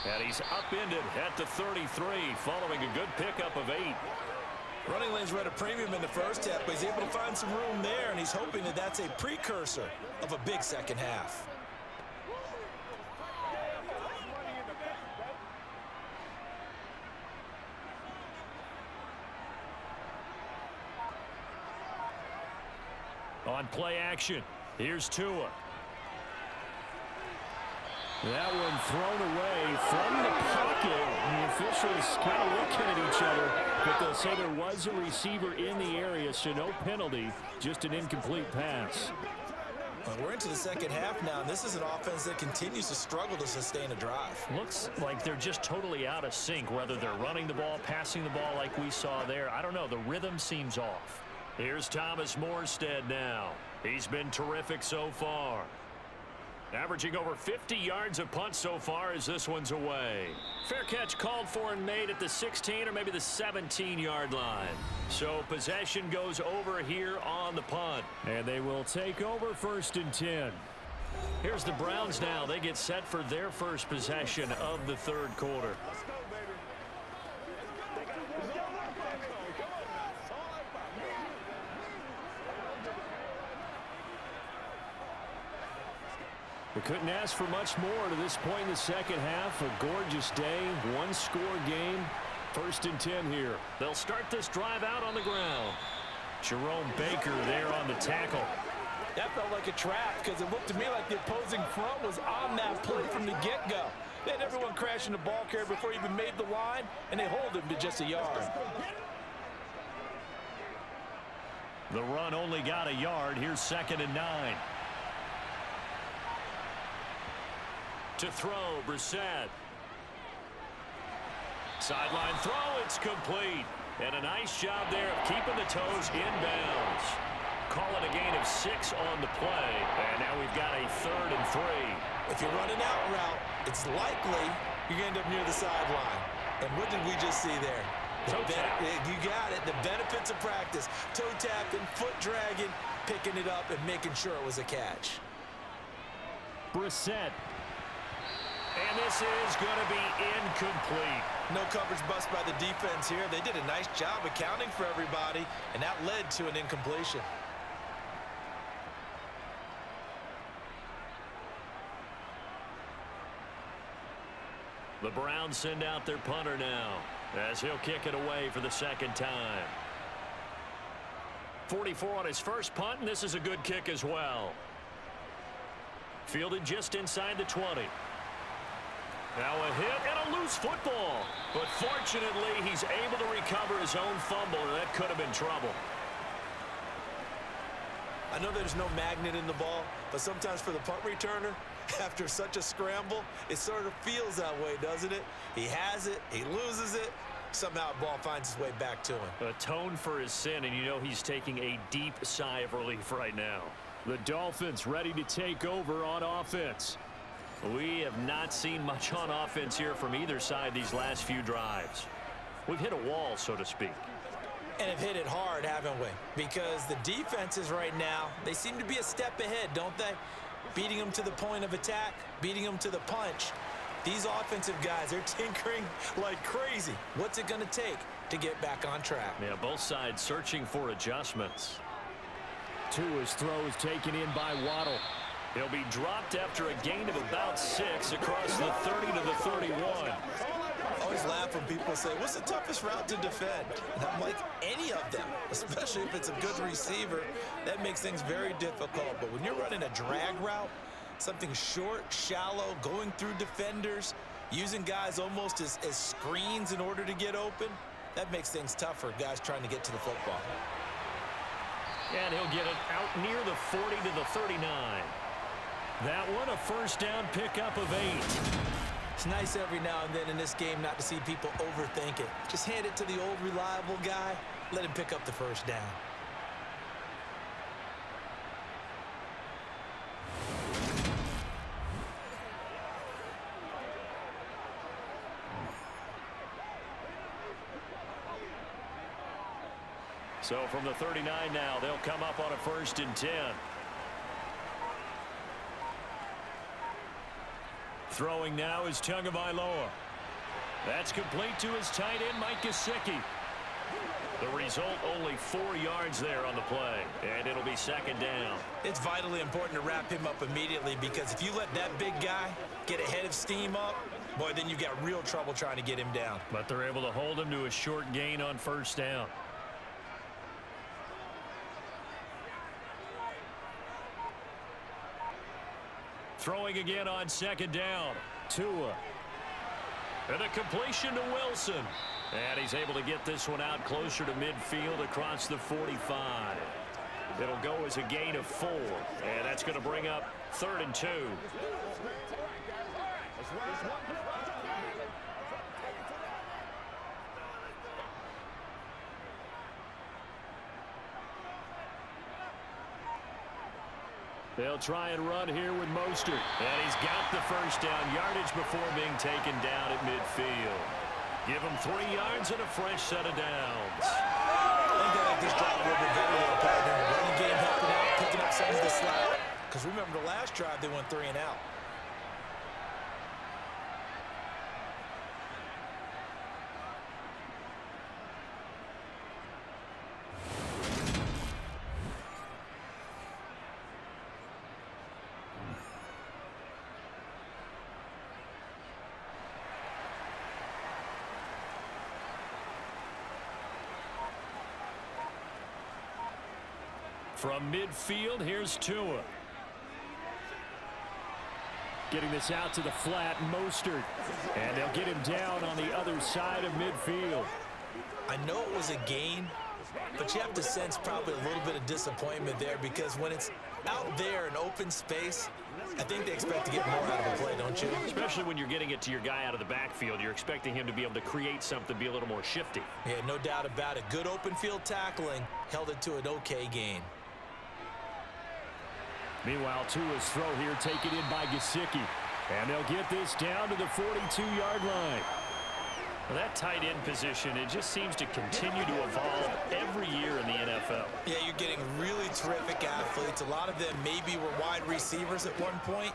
And he's upended at the 33, following a good pickup of 8.
Running lanes were at a premium in the first half, but he's able to find some room there, and he's hoping that that's a precursor of a big second half.
On play action, here's Tua. That one thrown away from the pocket. The officials kind of looking at each other, but they'll say there was a receiver in the area, so no penalty, just an incomplete pass.
Well, we're into the second half now, and this is an offense that continues to struggle to sustain a drive.
Looks like they're just totally out of sync, whether they're running the ball, passing the ball like we saw there. I don't know, the rhythm seems off. Here's Thomas Morstead now. He's been terrific so far. Averaging over 50 yards a punt so far as this one's away. Fair catch called for and made at the 16 or maybe the 17-yard line. So possession goes over here on the punt. And they will take over 1st and 10. Here's the Browns now. They get set for their first possession of the third quarter. We couldn't ask for much more to this point in the second half. A gorgeous day, one-score game. 1st and 10 here. They'll start this drive out on the ground. Jerome Baker there on the tackle.
That felt like a trap because it looked to me like the opposing front was on that play from the get-go. They had everyone crashing the ball carrier before he even made the line, and they hold him to just a yard.
The run only got a yard. Here's 2nd and 9. To throw, Brissett. Sideline throw, it's complete. And a nice job there of keeping the toes inbounds. Call it a gain of 6 on the play. And now we've got a 3rd and 3.
If you're running out route, it's likely you're going to end up near the sideline. And what did we just see there?
Toe tap.
You got it. The benefits of practice. Toe tapping, foot dragging, picking it up, and making sure it was a catch.
Brissett. And this is going to be incomplete.
No coverage bust by the defense here. They did a nice job accounting for everybody, and that led to an incompletion.
The Browns send out their punter now as he'll kick it away for the 2nd time. 44 on his first punt, and this is a good kick as well. Fielded just inside the 20. Now a hit and a loose football. But fortunately, he's able to recover his own fumble, and that could have been trouble.
I know there's no magnet in the ball, but sometimes for the punt returner, after such a scramble, it sort of feels that way, doesn't it? He has it, he loses it, somehow the ball finds its way back to him.
Atone for his sin, and you know he's taking a deep sigh of relief right now. The Dolphins ready to take over on offense. We have not seen much on offense here from either side these last few drives. We've hit a wall, so to speak.
And have hit it hard, haven't we? Because the defenses right now, they seem to be a step ahead, don't they? Beating them to the point of attack, beating them to the punch. These offensive guys, they're tinkering like crazy. What's it going to take to get back on track?
Yeah, both sides searching for adjustments.
Tua's throw is taken in by Waddle.
He'll be dropped after a gain of about 6 across the 30 to the 31.
I always laugh when people say, what's the toughest route to defend? And I'm like, any of them, especially if it's a good receiver. That makes things very difficult. But when you're running a drag route, something short, shallow, going through defenders, using guys almost as screens in order to get open, that makes things tough for guys trying to get to the football.
And he'll get it out near the 40 to the 39. That one, a 1st down pickup of 8.
It's nice every now and then in this game not to see people overthink it. Just hand it to the old reliable guy, let him pick up the 1st down.
So from the 39 now, they'll come up on a 1st and 10. Throwing now is Tagovailoa. That's complete to his tight end, Mike Gesicki. The result, only 4 yards there on the play, and it'll be 2nd down.
It's vitally important to wrap him up immediately because if you let that big guy get ahead of steam up, boy, then you've got real trouble trying to get him down.
But they're able to hold him to a short gain on 1st down. Throwing again on 2nd down. Tua. And a completion to Wilson. And he's able to get this one out closer to midfield across the 45. It'll go as a gain of 4. And that's going to bring up 3rd and 2. They'll try and run here with Mostert. And he's got the 1st down yardage before being taken down at midfield. Give him 3 yards and a fresh set of downs.
I think they like this drive a little bit better than partner. Running game helping out, picking up some of the slack. Because remember the last drive, they went 3 and out.
From midfield, here's Tua.
Getting this out to the flat, Mostert. And they'll get him down on the other side of midfield.
I know it was a gain, but you have to sense probably a little bit of disappointment there because when it's out there in open space, I think they expect to get more out of the play, don't you?
Especially when you're getting it to your guy out of the backfield. You're expecting him to be able to create something, be a little more shifty.
Yeah, no doubt about it. Good open field tackling held it to an okay gain.
Meanwhile, Tua's throw here taken in by Gesicki. And they'll get this down to the 42-yard line.
Well, that tight end position, it just seems to continue to evolve every year in the NFL.
Yeah, you're getting really terrific athletes. A lot of them maybe were wide receivers at one point.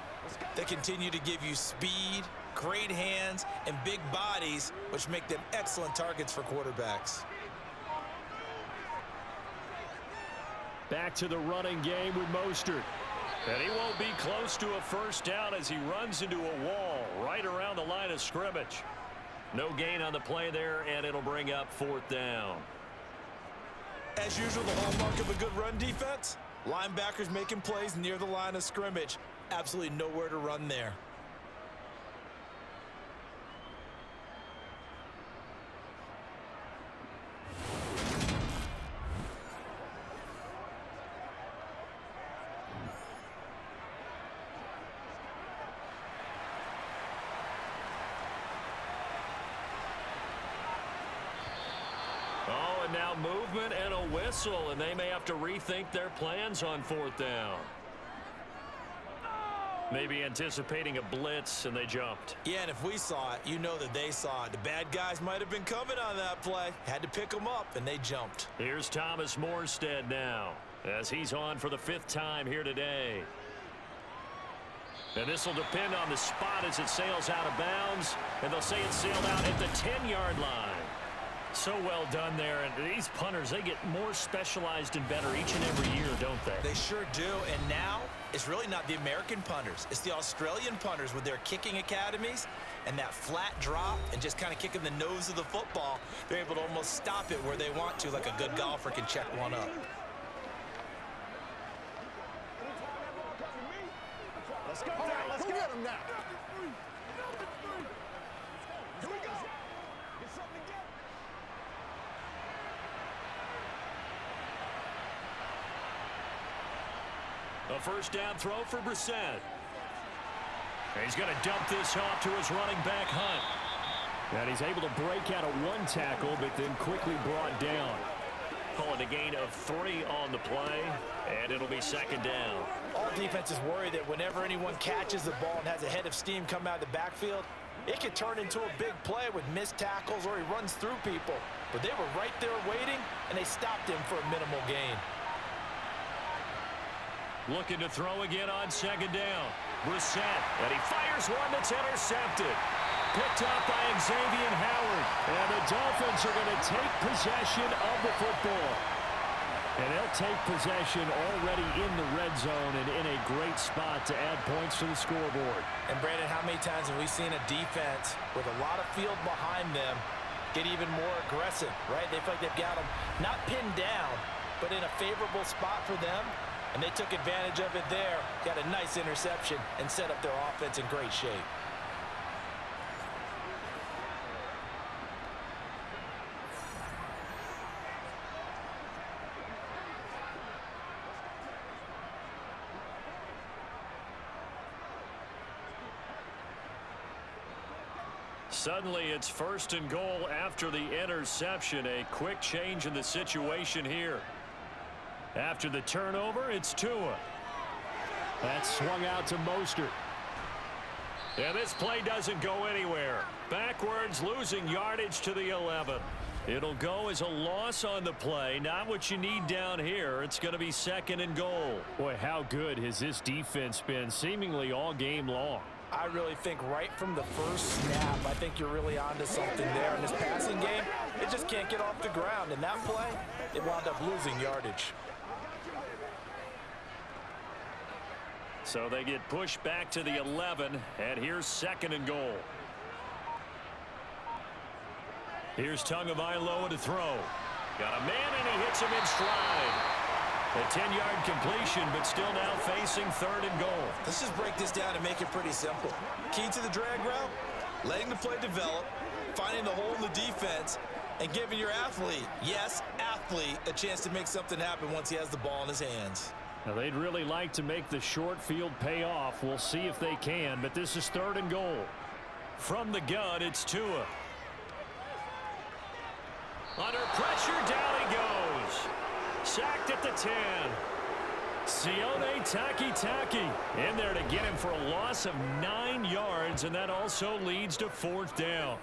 They continue to give you speed, great hands, and big bodies, which make them excellent targets for quarterbacks.
Back to the running game with Mostert.
And he won't be close to a first down as he runs into a wall right around the line of scrimmage. No gain on the play there, and it'll bring up 4th down.
As usual, the hallmark of a good run defense, linebackers making plays near the line of scrimmage. Absolutely nowhere to run there.
Now movement and a whistle, and they may have to rethink their plans on 4th down. Maybe anticipating a blitz, and they jumped.
Yeah, and if we saw it, you know that they saw it. The bad guys might have been coming on that play. Had to pick them up, and they jumped.
Here's Thomas Morstead now, as he's on for the 5th time here today. And this will depend on the spot as it sails out of bounds, and they'll say it sailed out at the 10-yard line. So well done there, and these punters, they get more specialized and better each and every year, don't they?
They sure do, and now it's really not the American punters. It's the Australian punters with their kicking academies and that flat drop and just kind of kicking the nose of the football. They're able to almost stop it where they want to, like a good golfer can check one up.
Let's go now. Let's get him now. Here we go. Get something together.
A first down throw for Brissett. He's going to dump this off to his running back, Hunt.
And he's able to break out of one tackle, but then quickly brought down.
Calling a gain of 3 on the play, and it'll be 2nd down.
All defenses worry that whenever anyone catches the ball and has a head of steam come out of the backfield, it could turn into a big play with missed tackles or he runs through people. But they were right there waiting, and they stopped him for a minimal gain.
Looking to throw again on 2nd down. Brissett, and he fires one that's intercepted. Picked up by Xavier Howard.
And the Dolphins are going to take possession of the football. And they'll take possession already in the red zone and in a great spot to add points to the scoreboard.
And Brandon, how many times have we seen a defense with a lot of field behind them get even more aggressive, right? They feel like they've got them not pinned down, but in a favorable spot for them. And they took advantage of it there, got a nice interception, and set up their offense in great shape.
Suddenly, it's 1st and goal after the interception. A quick change in the situation here. After the turnover, it's Tua.
That swung out to Mostert.
And this play doesn't go anywhere. Backwards, losing yardage to the 11. It'll go as a loss on the play. Not what you need down here. It's going to be 2nd and goal.
Boy, how good has this defense been seemingly all game long?
I really think right from the first snap, I think you're really onto something there. In this passing game, it just can't get off the ground. In that play, it wound up losing yardage.
So they get pushed back to the 11, and here's 2nd and goal. Here's Tagovailoa to throw. Got a man, and he hits him in stride. A 10-yard completion, but still now facing 3rd and goal.
Let's just break this down and make it pretty simple. Key to the drag route, letting the play develop, finding the hole in the defense, and giving your athlete, yes, athlete, a chance to make something happen once he has the ball in his hands.
Now, they'd really like to make the short field pay off. We'll see if they can, but this is 3rd and goal.
From the gun, it's Tua. Under pressure, down he goes. Sacked at the 10. Sione Takitaki in there to get him for a loss of 9 yards, and that also leads to 4th down.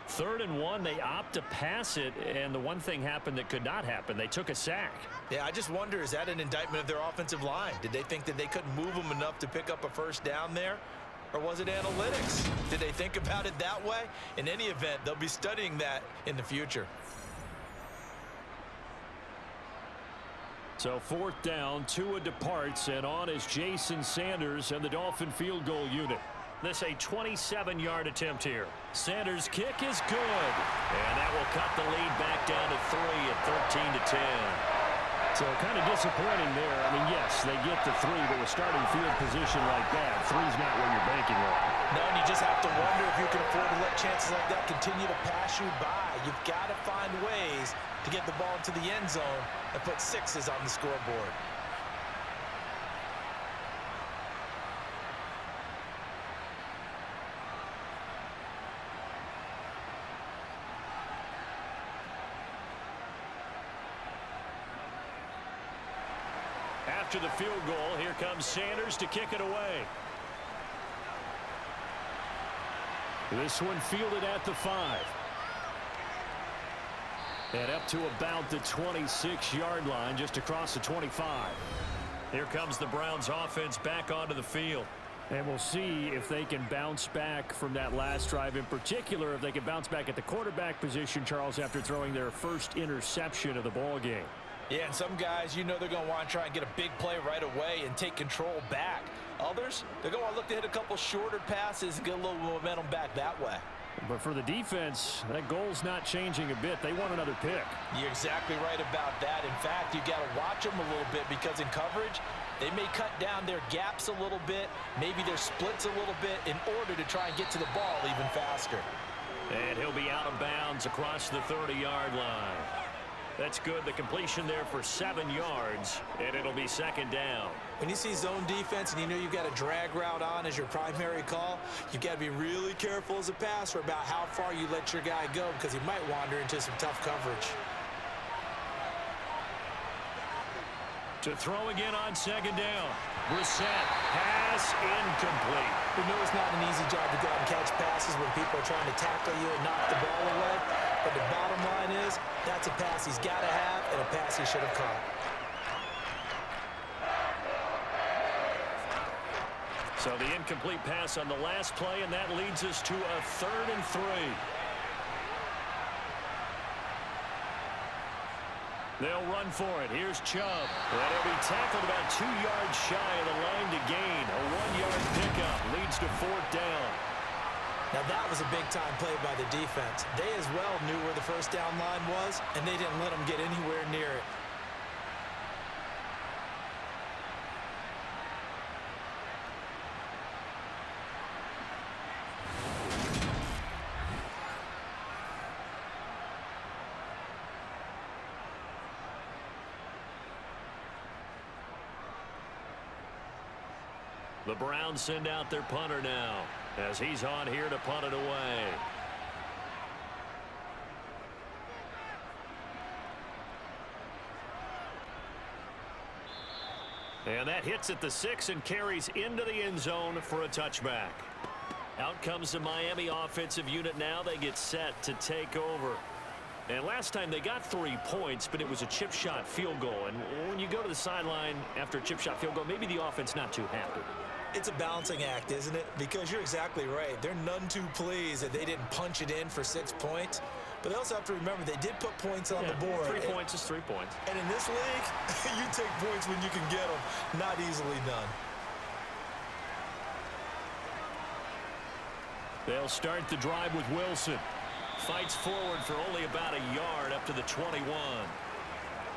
3rd and 1, they opt to pass it, and the one thing happened that could not happen. They took a sack.
Yeah, I just wonder, is that an indictment of their offensive line? Did they think that they couldn't move them enough to pick up a 1st down there? Or was it analytics? Did they think about it that way? In any event, they'll be studying that in the future.
So 4th down, Tua departs, and on is Jason Sanders and the Dolphin field goal unit.
This a 27-yard attempt here. Sanders' kick is good. And that will cut the lead back down to 3 at 13-10.
So kind of disappointing there. I mean, yes, they get the 3, but with starting field position like that, 3's not where you're banking on.
No, and you just have to wonder if you can afford to let chances like that continue to pass you by. You've got to find ways to get the ball into the end zone and put 6s on the scoreboard.
After the field goal, here comes Sanders to kick it away.
This one fielded at the 5. And up to about the 26-yard line, just across the 25.
Here comes the Browns offense back onto the field.
And we'll see if they can bounce back from that last drive. In particular, if they can bounce back at the quarterback position, Charles, after throwing their first interception of the ball game.
Yeah, and some guys, you know they're going to want to try and get a big play right away and take control back. Others, they're going to want to look to hit a couple shorter passes and get a little momentum back that way.
But for the defense, that goal's not changing a bit. They want another pick.
You're exactly right about that. In fact, you got to watch them a little bit because in coverage, they may cut down their gaps a little bit, maybe their splits a little bit in order to try and get to the ball even faster.
And he'll be out of bounds across the 30-yard line. That's good. The completion there for 7 yards, and it'll be 2nd down.
When you see zone defense and you know you've got a drag route on as your primary call, you've got to be really careful as a passer about how far you let your guy go because he might wander into some tough coverage.
To throw again on 2nd down. Brissett, pass incomplete.
We know it's not an easy job to go out and catch passes when people are trying to tackle you and knock the ball away. But the bottom line is, that's a pass he's got to have and a pass he should have caught.
So the incomplete pass on the last play, and that leads us to a 3rd and 3. They'll run for it. Here's Chubb. And he'll be tackled about 2 yards shy of the line to gain. A 1-yard pickup leads to 4th down.
Now that was a big-time play by the defense. They as well knew where the 1st down line was, and they didn't let them get anywhere near it.
The Browns send out their punter now as he's on here to punt it away. And that hits at the 6 and carries into the end zone for a touchback. Out comes the Miami offensive unit now. They get set to take over. And last time they got 3 points, but it was a chip shot field goal. And when you go to the sideline after a chip shot field goal, maybe the offense not too happy.
It's a balancing act, isn't it? Because you're exactly right. They're none too pleased that they didn't punch it in for 6 points. But they also have to remember they did put points on the board.
3 points is 3 points.
And in this league, you take points when you can get them. Not easily done.
They'll start the drive with Wilson. Fights forward for only about a yard up to the 21.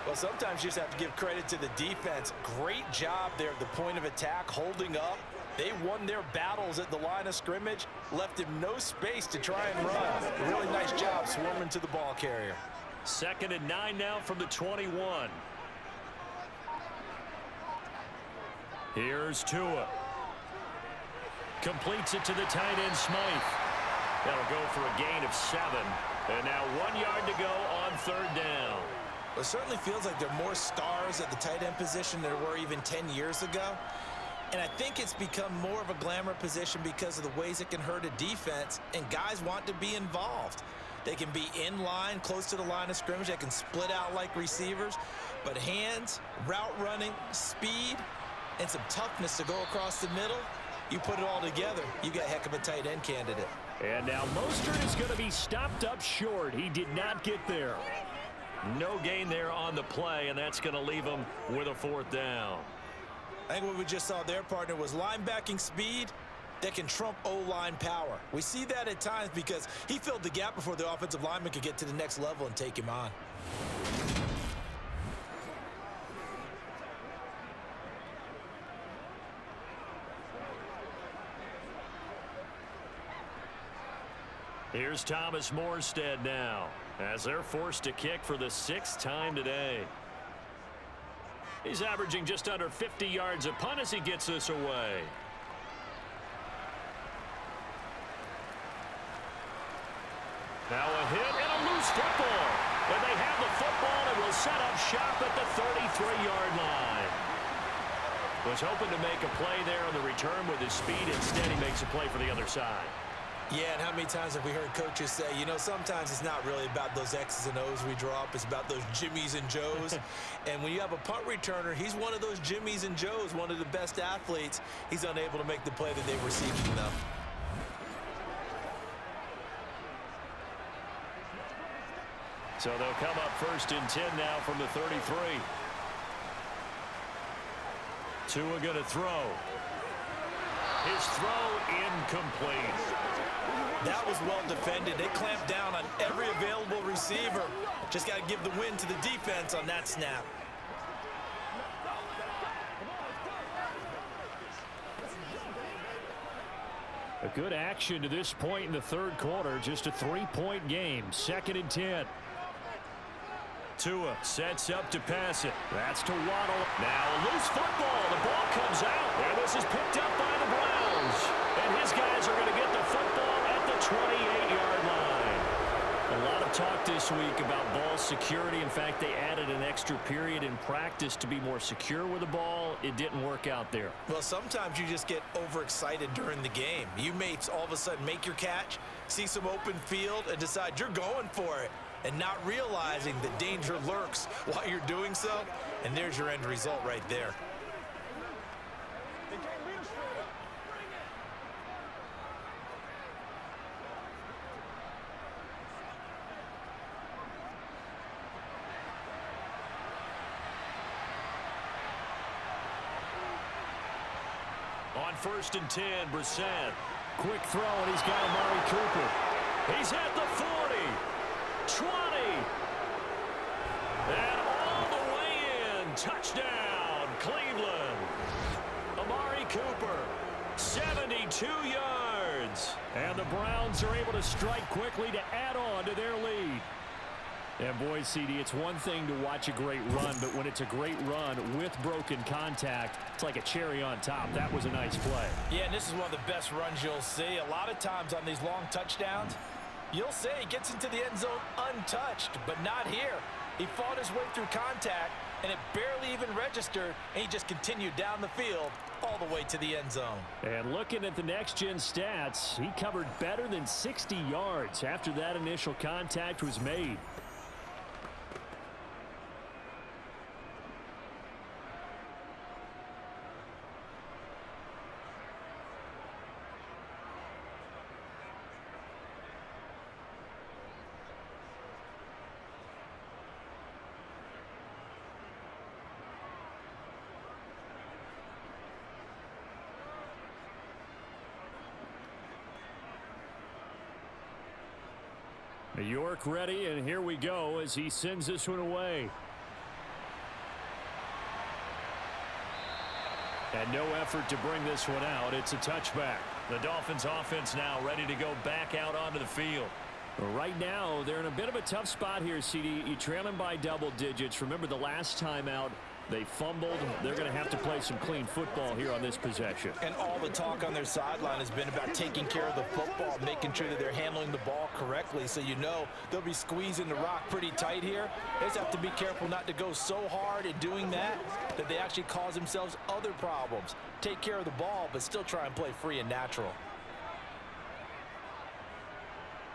Well, sometimes you just have to give credit to the defense. Great job there at the point of attack, holding up. They won their battles at the line of scrimmage, left him no space to try and run. Really nice job swarming to the ball carrier.
2nd and 9 now from the 21. Here's Tua. Completes it to the tight end, Smythe. That'll go for a gain of 7. And now 1 yard to go on 3rd down.
Well, it certainly feels like there are more stars at the tight end position than there were even 10 years ago. And I think it's become more of a glamour position because of the ways it can hurt a defense, and guys want to be involved. They can be in line, close to the line of scrimmage. They can split out like receivers. But hands, route running, speed, and some toughness to go across the middle, you put it all together, you got a heck of a tight end candidate.
And now Mostert is going to be stopped up short. He did not get there.
No gain there on the play, and that's going to leave him with a 4th down.
I think what we just saw their partner was linebacking speed that can trump O-line power. We see that at times because he filled the gap before the offensive lineman could get to the next level and take him on.
Here's Thomas Morstead now, as they're forced to kick for the 6th time today. He's averaging just under 50 yards a punt as he gets this away. Now a hit and a loose football. And they have the football and will set up shop at the 33-yard line. Was hoping to make a play there on the return with his speed. Instead, he makes a play for the other side.
Yeah, and how many times have we heard coaches say, you know, sometimes it's not really about those X's and O's we draw up. It's about those Jimmies and Joes. And when you have a punt returner, he's one of those Jimmies and Joes, one of the best athletes. He's unable to make the play that they were seeking, though.
So they'll come up 1st and 10 now from the 33. Tua going to throw. His throw incomplete.
That was well defended. They clamped down on every available receiver. Just got to give the win to the defense on that snap.
A good action to this point in the 3rd quarter. Just a 3-point game. 2nd and 10.
Tua sets up to pass it.
That's to Waddle.
Now a loose football. The ball comes out. And this is picked up by the Browns. And his guys are going to get the football at the 28-yard line. A lot of talk this week about ball security. In fact, they added an extra period in practice to be more secure with the ball. It didn't work out there.
Well, sometimes you just get overexcited during the game. You may all of a sudden make your catch, see some open field, and decide you're going for it, and not realizing the danger lurks while you're doing so. And there's your end result right there.
On 1st and 10, Brissett.
Quick throw, and he's got Amari Cooper.
He's at the 40, 20, and all the way in. Touchdown, Cleveland. Amari Cooper, 72 yards.
And the Browns are able to strike quickly to add on to their lead. And boy, CD, it's one thing to watch a great run, but when it's a great run with broken contact, it's like a cherry on top. That was a nice play.
Yeah, and this is one of the best runs you'll see. A lot of times on these long touchdowns, you'll say he gets into the end zone untouched, but not here. He fought his way through contact, and it barely even registered, and he just continued down the field all the way to the end zone.
And looking at the next-gen stats, he covered better than 60 yards after that initial contact was made. York ready, and here we go as he sends this one away. And no effort to bring this one out. It's a touchback.
The Dolphins offense now ready to go back out onto the field.
Right now, they're in a bit of a tough spot here, CD. You trail them by double digits. Remember the last time out, they fumbled. They're going to have to play some clean football here on this possession.
And all the talk on their sideline has been about taking care of the football, making sure that they're handling the ball correctly. So you know they'll be squeezing the rock pretty tight here. They just have to be careful not to go so hard at doing that they actually cause themselves other problems. Take care of the ball, but still try and play free and natural.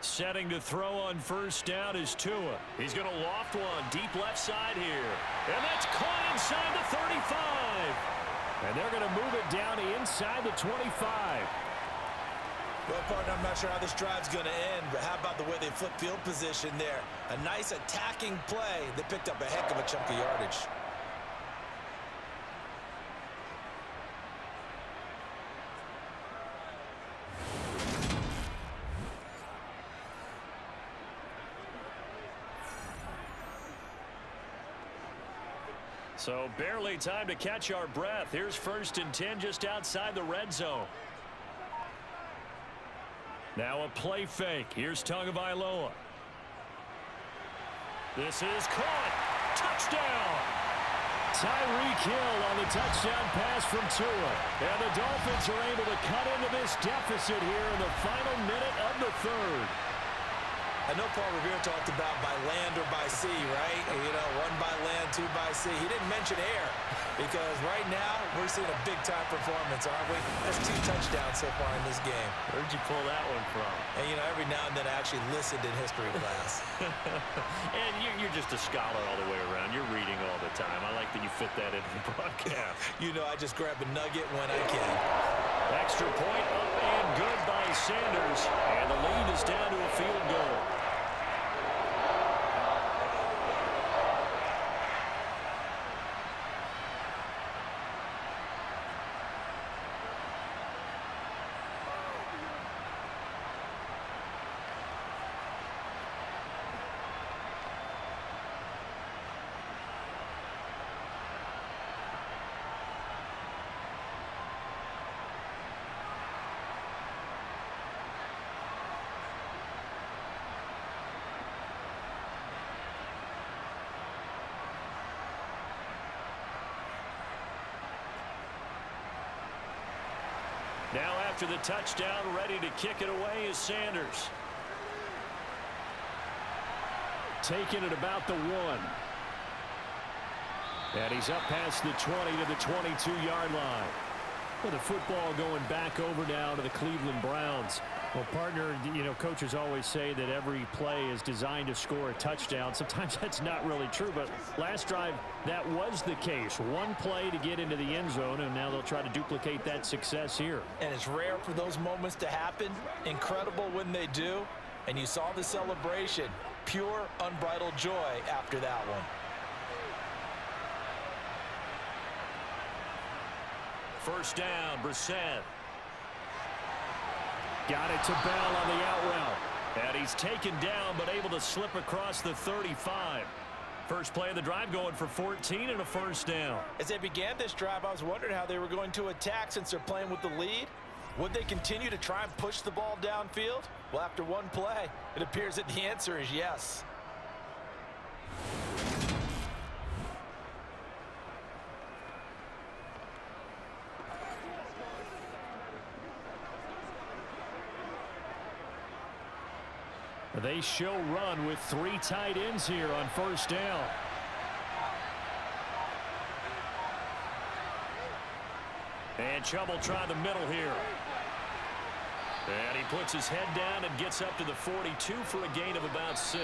Setting to throw on first down is Tua. He's going to loft one deep left side here. And that's caught inside the 35.
And they're going to move it down to inside the 25.
Well, partner, I'm not sure how this drive's going to end, but how about the way they flip field position there? A nice attacking play. They picked up a heck of a chunk of yardage.
So barely time to catch our breath. Here's 1st and 10 just outside the red zone. Now a play fake. Here's Tagovailoa. This is caught. Touchdown.
Tyreek Hill on the touchdown pass from Tua. And the Dolphins are able to cut into this deficit here in the final minute of the third.
I know Paul Revere talked about by land or by sea, right? You know, 1 by land, 2 by sea. He didn't mention air because right now we're seeing a big-time performance, aren't we? That's 2 touchdowns so far in this game.
Where'd you pull that one from?
And, you know, every now and then I actually listened in history class.
And you're just a scholar all the way around. You're reading all the time. I like that you fit that into the broadcast.
You know, I just grab a nugget when I can.
Extra point up and good by Sanders. And the lead is down to a field goal. Now after the touchdown, ready to kick it away is Sanders.
Taking it about the 1. And he's up past the 20 to the 22-yard line. With the football going back over now to the Cleveland Browns. Well, partner, you know, coaches always say that every play is designed to score a touchdown. Sometimes that's not really true, but last drive, that was the case. 1 play to get into the end zone, and now they'll try to duplicate that success here.
And it's rare for those moments to happen. Incredible when they do. And you saw the celebration. Pure, unbridled joy after that one.
First down, Brissett.
Got it to Bell on the out route.
And he's taken down, but able to slip across the 35. First play of the drive going for 14 and a first down.
As they began this drive, I was wondering how they were going to attack since they're playing with the lead. Would they continue to try and push the ball downfield? Well, after 1 play, it appears that the answer is yes.
They show run with 3 tight ends here on first down.
And Chubb will try the middle here. And he puts his head down and gets up to the 42 for a gain of about 6.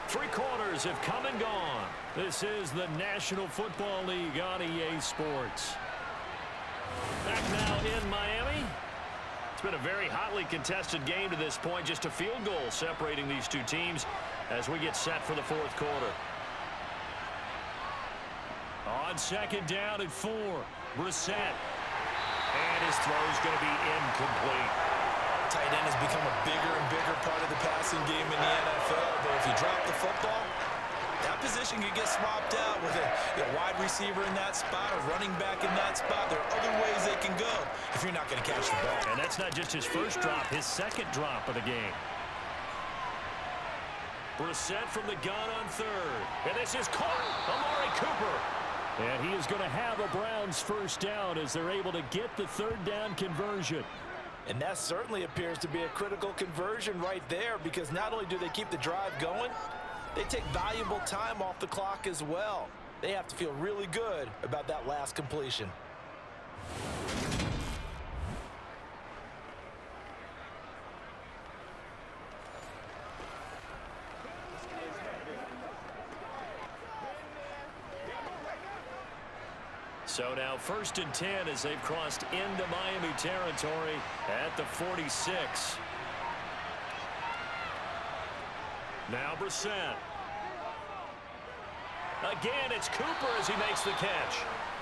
3 quarters have come and gone. This is the National Football League on EA Sports. Back now in Miami. It's been a very hotly contested game to this point. Just a field goal separating these 2 teams as we get set for the 4th quarter. On second down at 4, Brissett. And his throw's going to be incomplete.
Tight end has become a bigger and bigger part of the passing game in the NFL. But if you drop the football, That position could get swapped out with a wide receiver in that spot, a running back in that spot. There are other ways they can go if you're not going to catch the ball.
And that's not just his first drop, his second drop of the game. Brissett from the gun on third. And this is caught. Amari Cooper. And he is going to have a Browns first down as they're able to get the third down conversion.
And that certainly appears to be a critical conversion right there, because not only do they keep the drive going, they take valuable time off the clock as well. They have to feel really good about that last completion.
So now 1st and 10 as they've crossed into Miami territory at the 46. Now Brissett. Again, it's Cooper as he makes the catch.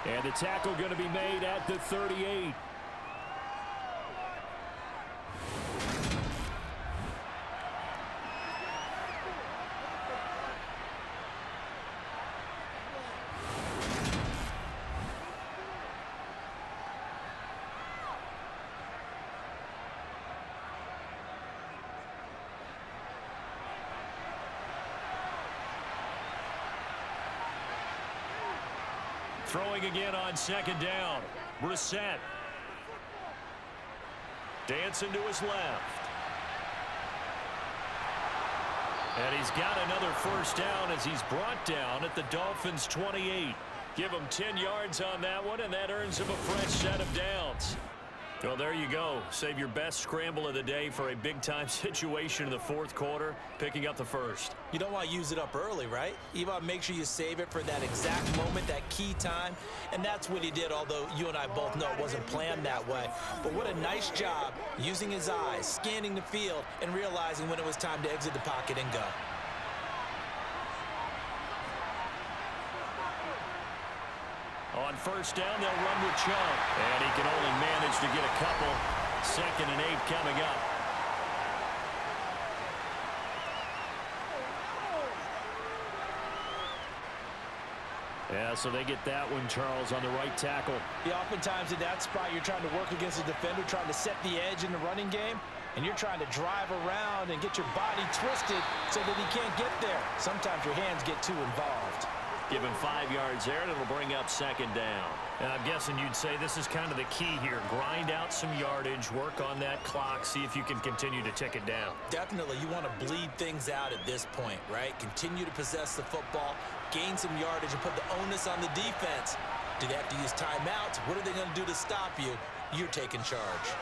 And the tackle going to be made at the 38. Throwing again on 2nd down. Brissett. Dancing to his left. And he's got another first down as he's brought down at the Dolphins' 28. Give him 10 yards on that one, and that earns him a fresh set of downs. Well, there you go. Save your best scramble of the day for a big-time situation in the 4th quarter, picking up the first.
You don't want to use it up early, right? You want to make sure you save it for that exact moment, that key time. And that's what he did, although you and I both know it wasn't planned that way. But what a nice job using his eyes, scanning the field, and realizing when it was time to exit the pocket and go.
On first down, they'll run with Chung. And he can only manage to get a couple. 2nd and 8 coming up. Yeah, so they get that one, Charles, on the right tackle.
Yeah, oftentimes in that spot, you're trying to work against a defender, trying to set the edge in the running game, and you're trying to drive around and get your body twisted so that he can't get there. Sometimes your hands get too involved.
Give him 5 yards there, and it'll bring up 2nd down. And I'm guessing you'd say this is kind of the key here. Grind out some yardage, work on that clock, see if you can continue to tick it down.
Definitely. You want to bleed things out at this point, right? Continue to possess the football, gain some yardage, and put the onus on the defense. Do they have to use timeouts? What are they going to do to stop you? You're taking charge.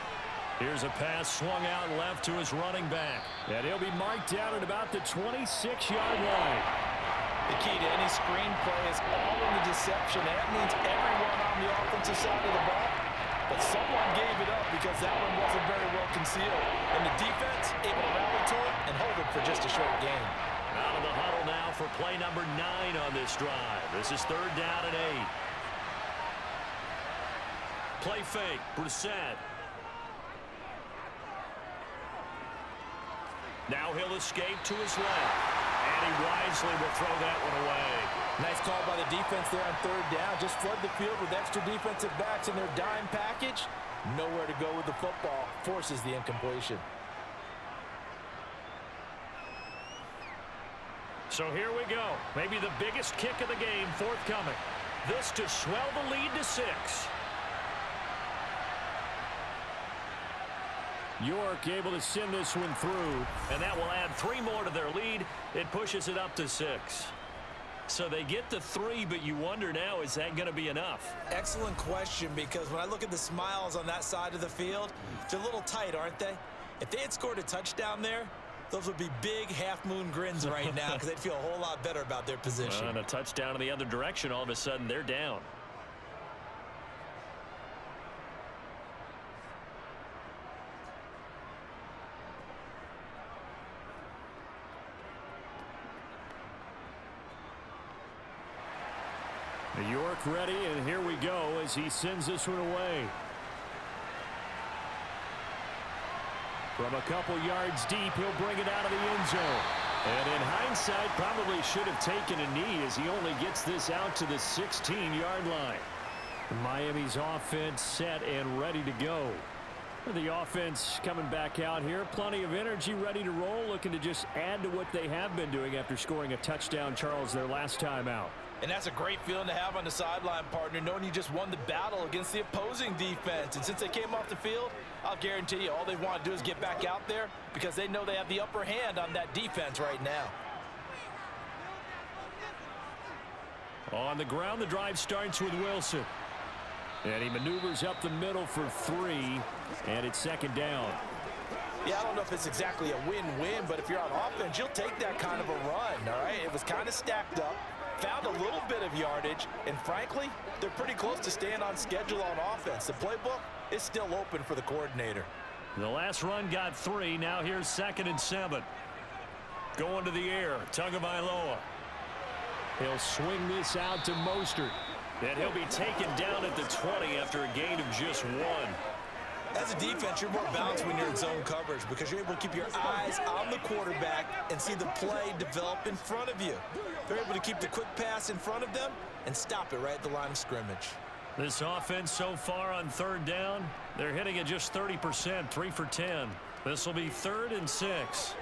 Here's a pass swung out left to his running back. And he'll be marked down at about the 26-yard line.
The key to any screenplay is all in the deception. That means everyone on the offensive side of the ball. But someone gave it up because that one wasn't very well concealed. And the defense able to rally to it and hold it for just a short gain.
Out of the huddle now for play number 9 on this drive. This is 3rd down and 8. Play fake. Brissett. Now he'll escape to his left. And he wisely will throw that one away.
Nice call by the defense there on 3rd down. Just flood the field with extra defensive backs in their dime package. Nowhere to go with the football. Forces the incompletion.
So here we go. Maybe the biggest kick of the game forthcoming. This to swell the lead to 6. York able to send this one through, and that will add 3 more to their lead. It pushes it up to 6. So they get the 3, but you wonder now, is that going to be enough?
Excellent question, because when I look at the smiles on that side of the field, they're a little tight, aren't they? If they had scored a touchdown there, those would be big half-moon grins right now because they'd feel a whole lot better about their position.
And a touchdown in the other direction, all of a sudden they're down. York ready, and here we go as he sends this one away. From a couple yards deep, he'll bring it out of the end zone.
And in hindsight, probably should have taken a knee as he only gets this out to the 16-yard line. Miami's offense set and ready to go. The offense coming back out here. Plenty of energy, ready to roll, looking to just add to what they have been doing after scoring a touchdown, Charles, their last time out.
And that's a great feeling to have on the sideline, partner, knowing you just won the battle against the opposing defense. And since they came off the field, I'll guarantee you all they want to do is get back out there because they know they have the upper hand on that defense right now.
On the ground, the drive starts with Wilson. And he maneuvers up the middle for 3, and it's second down.
Yeah, I don't know if it's exactly a win-win, but if you're on offense, you'll take that kind of a run, all right? It was kind of stacked up, found a little bit of yardage, and frankly, they're pretty close to staying on schedule on offense. The playbook is still open for the coordinator.
The last run got 3. Now here's 2nd and 7. Going to the air, Tagovailoa. He'll swing this out to Mostert. And he'll be taken down at the 20 after a gain of just 1.
As a defense, you're more balanced when you're in zone coverage because you're able to keep your eyes on the quarterback and see the play develop in front of you. They're able to keep the quick pass in front of them and stop it right at the line of scrimmage.
This offense so far on 3rd down, they're hitting at just 30%, 3 for 10. This will be 3rd and 6.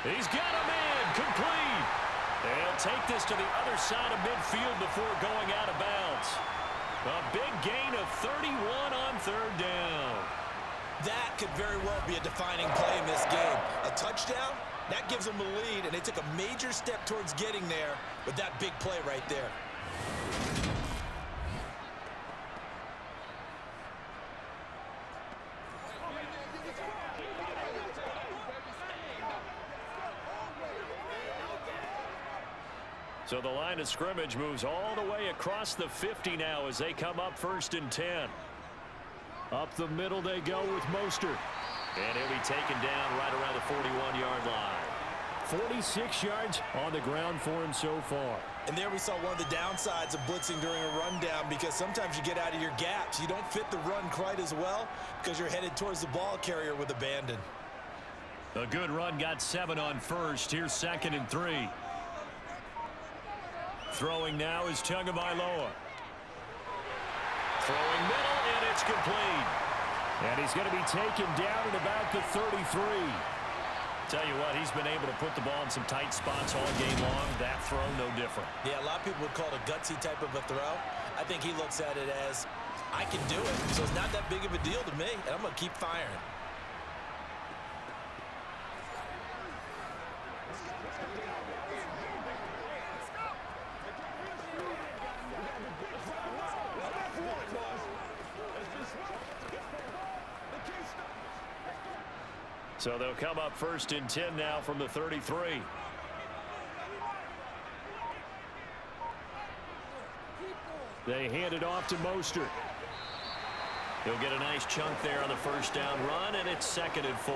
He's got him in, complete. They'll take this to the other side of midfield before going out of bounds. A big gain of 31 on 3rd down.
That could very well be a defining play in this game. A touchdown, that gives them a lead, and they took a major step towards getting there with that big play right there.
So the line of scrimmage moves all the way across the 50 now as they come up 1st and 10. Up the middle they go with Mostert. And he'll be taken down right around the 41-yard line. 46 yards on the ground for him so far.
And there we saw one of the downsides of blitzing during a rundown because sometimes you get out of your gaps. You don't fit the run quite as well because you're headed towards the ball carrier with abandon.
A good run got 7 on 1st. Here's 2nd and 3. Throwing now is Tagovailoa. Throwing middle, and it's complete. And he's going to be taken down at about the 33. Tell you what, he's been able to put the ball in some tight spots all game long. That throw, no different.
Yeah, a lot of people would call it a gutsy type of a throw. I think he looks at it as, I can do it, so it's not that big of a deal to me, and I'm going to keep firing.
So they'll come up 1st and 10 now from the 33. They hand it off to Mostert. He'll get a nice chunk there on the 1st down run, and it's 2nd and 4.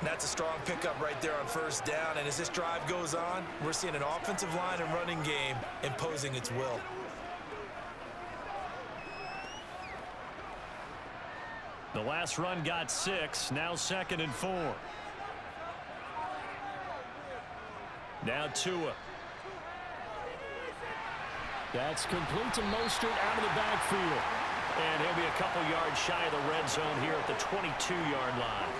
That's a strong pickup right there on 1st down, and as this drive goes on, we're seeing an offensive line and running game imposing its will.
The last run got 6, now 2nd and 4. Now Tua. That's complete to Mostert out of the backfield. And he'll be a couple yards shy of the red zone here at the 22-yard line.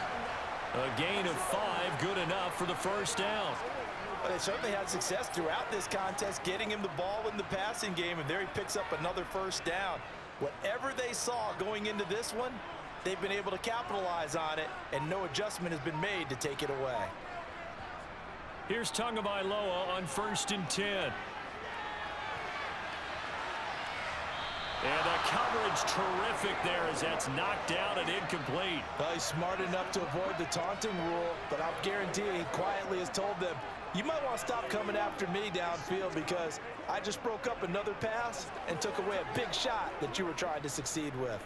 A gain of 5, good enough for the 1st down.
Well, they certainly had success throughout this contest, getting him the ball in the passing game, and there he picks up another 1st down. Whatever they saw going into this one, they've been able to capitalize on it, and no adjustment has been made to take it away.
Here's Tagovailoa on 1st and 10. And the coverage terrific there as that's knocked down and incomplete.
Well, he's smart enough to avoid the taunting rule, but I'll guarantee he quietly has told them, you might want to stop coming after me downfield because I just broke up another pass and took away a big shot that you were trying to succeed with.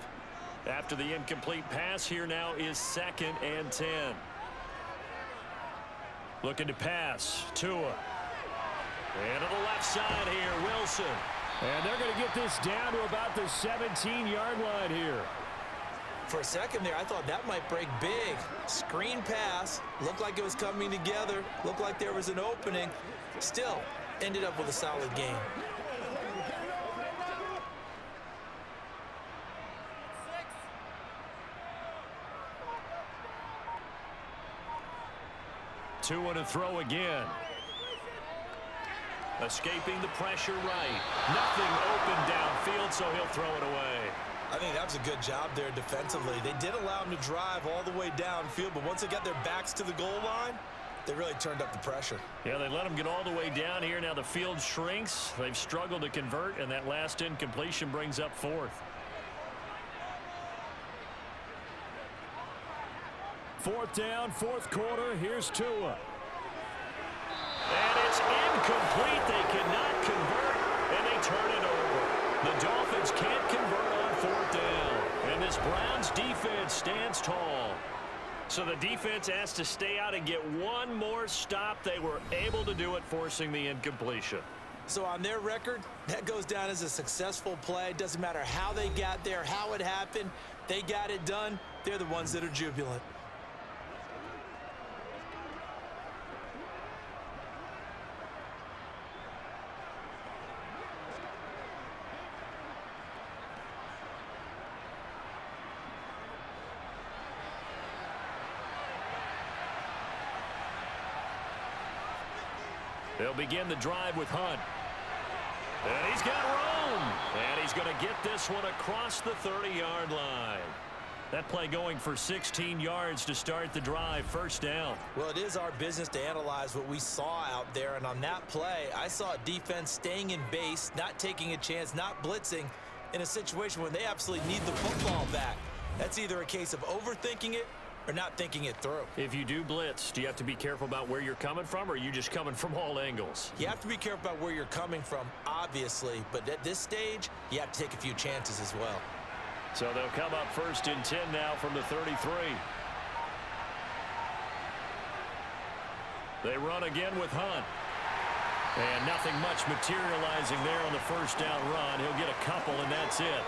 After the incomplete pass, here now is 2nd and 10. Looking to pass. Tua. And to the left side here, Wilson. And they're going to get this down to about the 17-yard line here.
For a second there, I thought that might break big. Screen pass, looked like it was coming together, looked like there was an opening. Still, ended up with a solid game.
Two and a throw again. Escaping the pressure right. Nothing open downfield, so he'll throw it away.
I think that was a good job there defensively. They did allow him to drive all the way downfield, but once they got their backs to the goal line, they really turned up the pressure.
Yeah, they let him get all the way down here. Now the field shrinks. They've struggled to convert, and that last incompletion brings up fourth.
Fourth down, fourth quarter. Here's Tua.
And it's incomplete. They cannot convert, and they turn it over. The Dolphins can't convert on fourth down, and this Browns defense stands tall. So the defense has to stay out and get one more stop. They were able to do it, forcing the incompletion.
So on their record, that goes down as a successful play. Doesn't matter how they got there, how it happened. They got it done. They're the ones that are jubilant.
They'll begin the drive with Hunt. And he's got room. And he's going to get this one across the 30-yard line. That play going for 16 yards to start the drive. First down.
Well, it is our business to analyze what we saw out there. And on that play, I saw a defense staying in base, not taking a chance, not blitzing in a situation where they absolutely need the football back. That's either a case of overthinking it or not thinking it through.
If you do blitz, do you have to be careful about where you're coming from, or are you just coming from all angles?
You have to be careful about where you're coming from, obviously, but at this stage, you have to take a few chances as well.
So they'll come up first and 10 now from the 33. They run again with Hunt. And nothing much materializing there on the first down run. He'll get a couple, and that's it.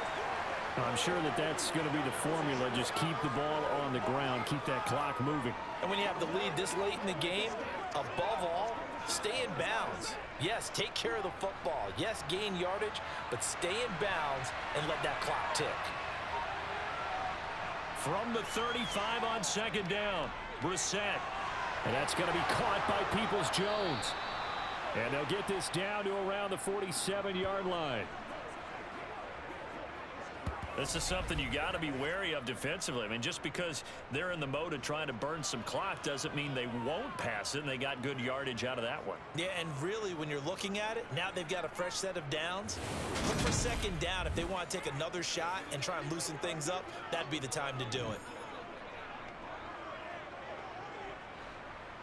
I'm sure that that's going to be the formula. Just keep the ball on the ground. Keep that clock moving.
And when you have the lead this late in the game, above all, stay in bounds. Yes, take care of the football. Yes, gain yardage, but stay in bounds and let that clock tick.
From the 35 on second down, Brissett.
And that's going to be caught by Peoples-Jones. And they'll get this down to around the 47-yard line.
This is something you got to be wary of defensively. I mean, just because they're in the mode of trying to burn some clock doesn't mean they won't pass it, and they got good yardage out of that one.
Yeah, and really, when you're looking at it, now they've got a fresh set of downs. Look for second down. If they want to take another shot and try and loosen things up, that'd be the time to do it.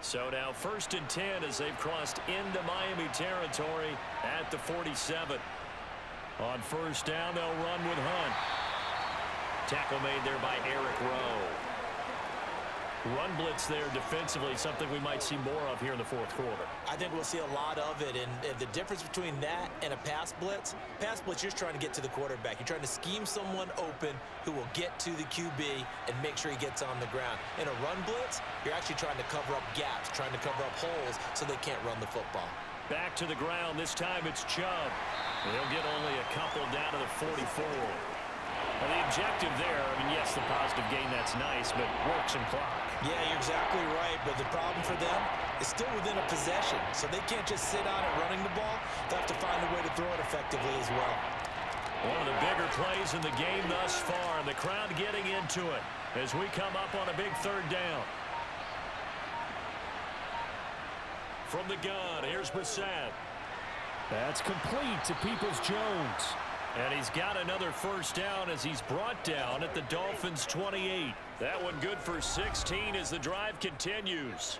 So now first and 10 as they've crossed into Miami territory at the 47. On first down, they'll run with Hunt. Tackle made there by Eric Rowe. Run blitz there defensively, something we might see more of here in the fourth quarter.
I think we'll see a lot of it, and the difference between that and a pass blitz, you're just trying to get to the quarterback. You're trying to scheme someone open who will get to the QB and make sure he gets on the ground. In a run blitz, you're actually trying to cover up gaps, trying to cover up holes so they can't run the football.
Back to the ground. This time it's Chubb. They'll get only a couple down to the 44. Well, the objective there, I mean, yes, the positive gain, that's nice, but work some clock.
Yeah, you're exactly right, but the problem for them is still within a possession, so they can't just sit on it running the ball. They'll have to find a way to throw it effectively as well.
One of the bigger plays in the game thus far, and the crowd getting into it as we come up on a big third down. From the gun, here's Brissett.
That's complete to Peoples-Jones.
And he's got another first down as he's brought down at the Dolphins' 28. That one good for 16 as the drive continues.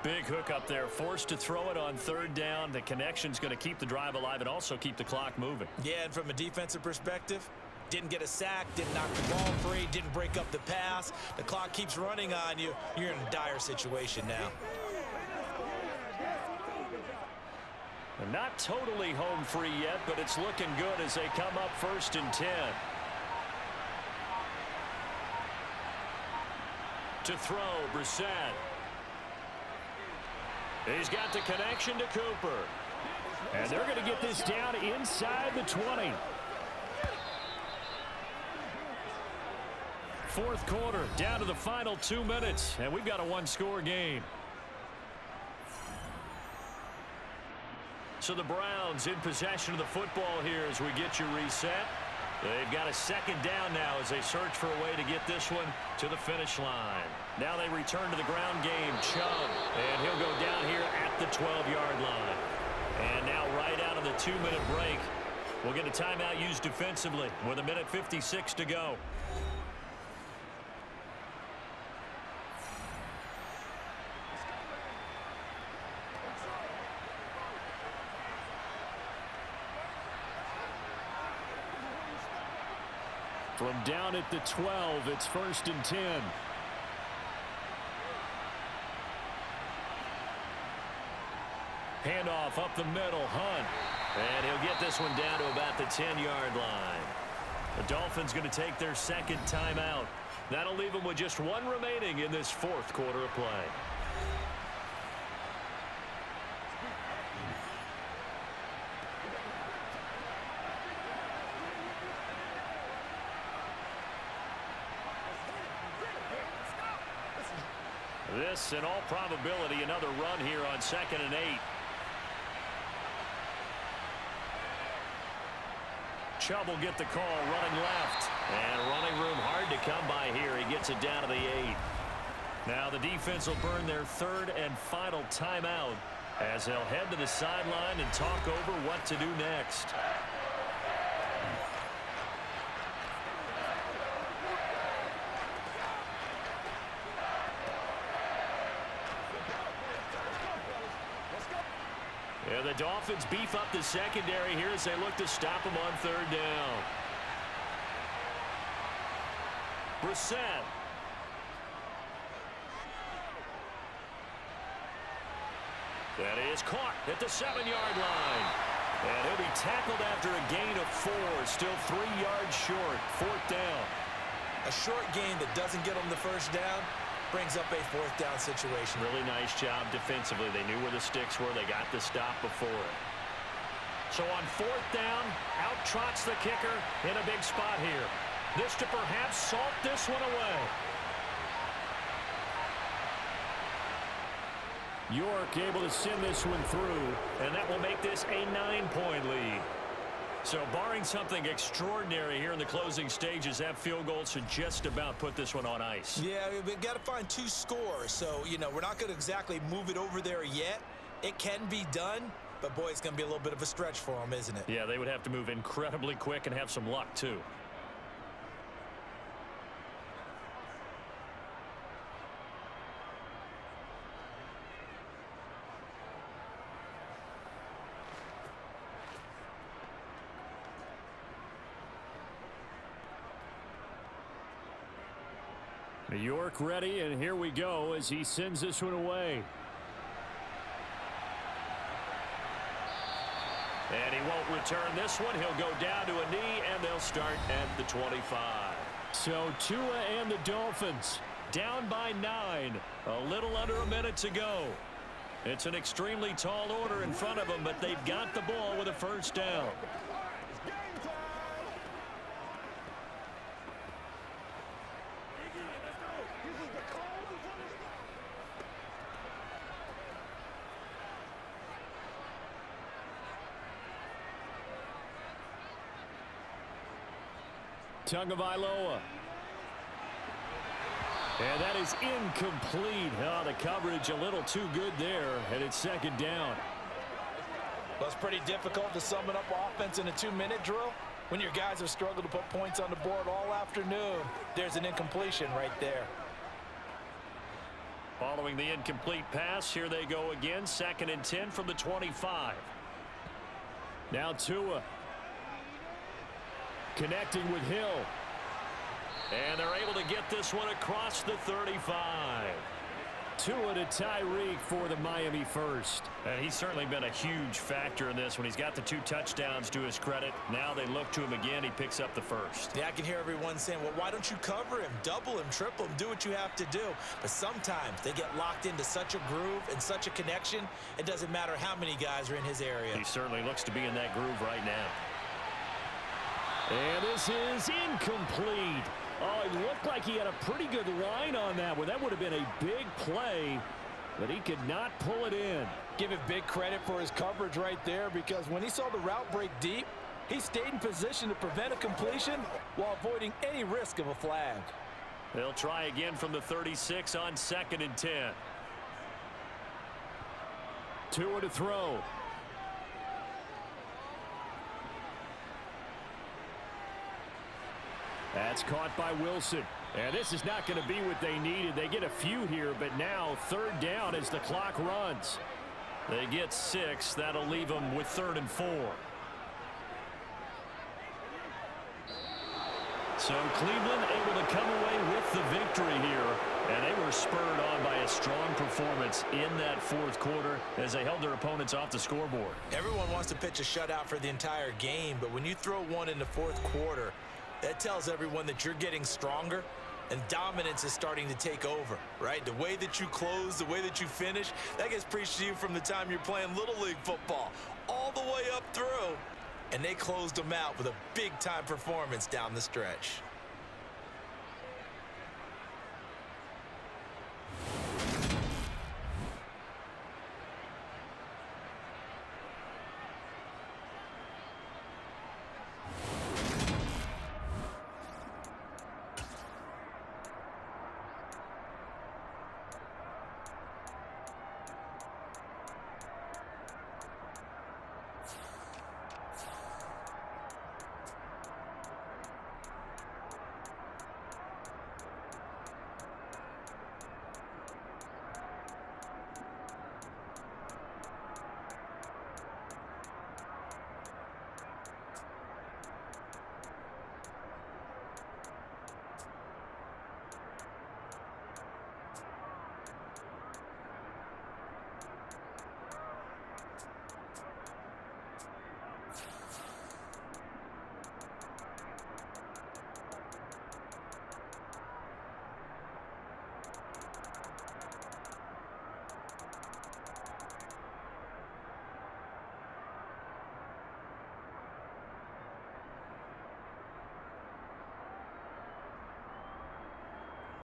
Big hook up there, forced to throw it on third down. The connection's going to keep the drive alive and also keep the clock moving.
Yeah, and from a defensive perspective, didn't get a sack, didn't knock the ball free, didn't break up the pass. The clock keeps running on you. You're in a dire situation now.
They're not totally home free yet, but it's looking good as they come up first and 10. To throw, Brissett. He's got the connection to Cooper.
And they're going to get this down inside the 20. Fourth quarter, down to the final 2 minutes, and we've got a one-score game.
So the Browns in possession of the football here as we get you reset. They've got a second down now as they search for a way to get this one to the finish line. Now they return to the ground game. Chubb, and he'll go down here at the 12-yard line. And now right out of the 2-minute break, we'll get a timeout used defensively with 1:56 to go.
From down at the 12, it's 1st and 10.
Handoff up the middle, Hunt. And he'll get this one down to about the 10-yard line. The Dolphins going to take their second timeout. That'll leave them with just one remaining in this fourth quarter of play. This, in all probability, another run here on 2nd and 8. Chubb will get the call, running left. And running room hard to come by here. He gets it down to the 8. Now the defense will burn their third and final timeout as they'll head to the sideline and talk over what to do next. Yeah, the Dolphins beef up the secondary here as they look to stop him on 3rd down. Brissett. That is caught at the 7-yard line. And he'll be tackled after a gain of 4. Still 3 yards short. 4th down.
A short gain that doesn't get them the first down brings up a 4th down situation.
Really nice job defensively. They knew where the sticks were. They got the stop before it. So on 4th down, out trots the kicker in a big spot here. This to perhaps salt this one away.
York able to send this one through,
and that will make this a 9-point lead. So barring something extraordinary here in the closing stages, that field goal should just about put this one on ice.
Yeah, we've got to find 2 scores. So, you know, we're not going to exactly move it over there yet. It can be done, but, boy, it's going to be a little bit of a stretch for them, isn't it?
Yeah, they would have to move incredibly quick and have some luck, too.
York ready, and here we go as he sends this one away.
And he won't return this one. He'll go down to a knee, and they'll start at the 25.
So Tua and the Dolphins down by 9.
A little under a minute to go. It's an extremely tall order in front of them, but they've got the ball with a 1st down.
Tagovailoa. And that is incomplete. Oh, the coverage a little too good there, and it's 2nd down.
Well, it's pretty difficult to sum it up offense in a 2-minute drill when your guys have struggled to put points on the board all afternoon. There's an incompletion right there.
Following the incomplete pass, here they go again. 2nd and 10 from the 25.
Now Tua. Connecting with Hill.
And they're able to get this one across the 35.
Tua to Tyreek for the Miami first.
And he's certainly been a huge factor in this when he's got the 2 touchdowns to his credit. Now they look to him again. He picks up the first.
Yeah, I can hear everyone saying, well, why don't you cover him, double him, triple him, do what you have to do. But sometimes they get locked into such a groove and such a connection, it doesn't matter how many guys are in his area.
He certainly looks to be in that groove right now.
And this is incomplete. Oh, it looked like he had a pretty good line on that one. That would have been a big play, but he could not pull it in.
Give him big credit for his coverage right there, because when he saw the route break deep, he stayed in position to prevent a completion while avoiding any risk of a flag.
They'll try again from the 36 on 2nd and 10.
Tua to throw. That's caught by Wilson. And this is not going to be what they needed. They get a few here, but now 3rd down as the clock runs.
They get 6. That'll leave them with 3rd and 4. So Cleveland able to come away with the victory here. And they were spurred on by a strong performance in that 4th quarter as they held their opponents off the scoreboard.
Everyone wants to pitch a shutout for the entire game, but when you throw one in the 4th quarter, that tells everyone that you're getting stronger and dominance is starting to take over, right? The way that you close, the way that you finish, that gets preached to you from the time you're playing Little League football all the way up through. And they closed them out with a big-time performance down the stretch.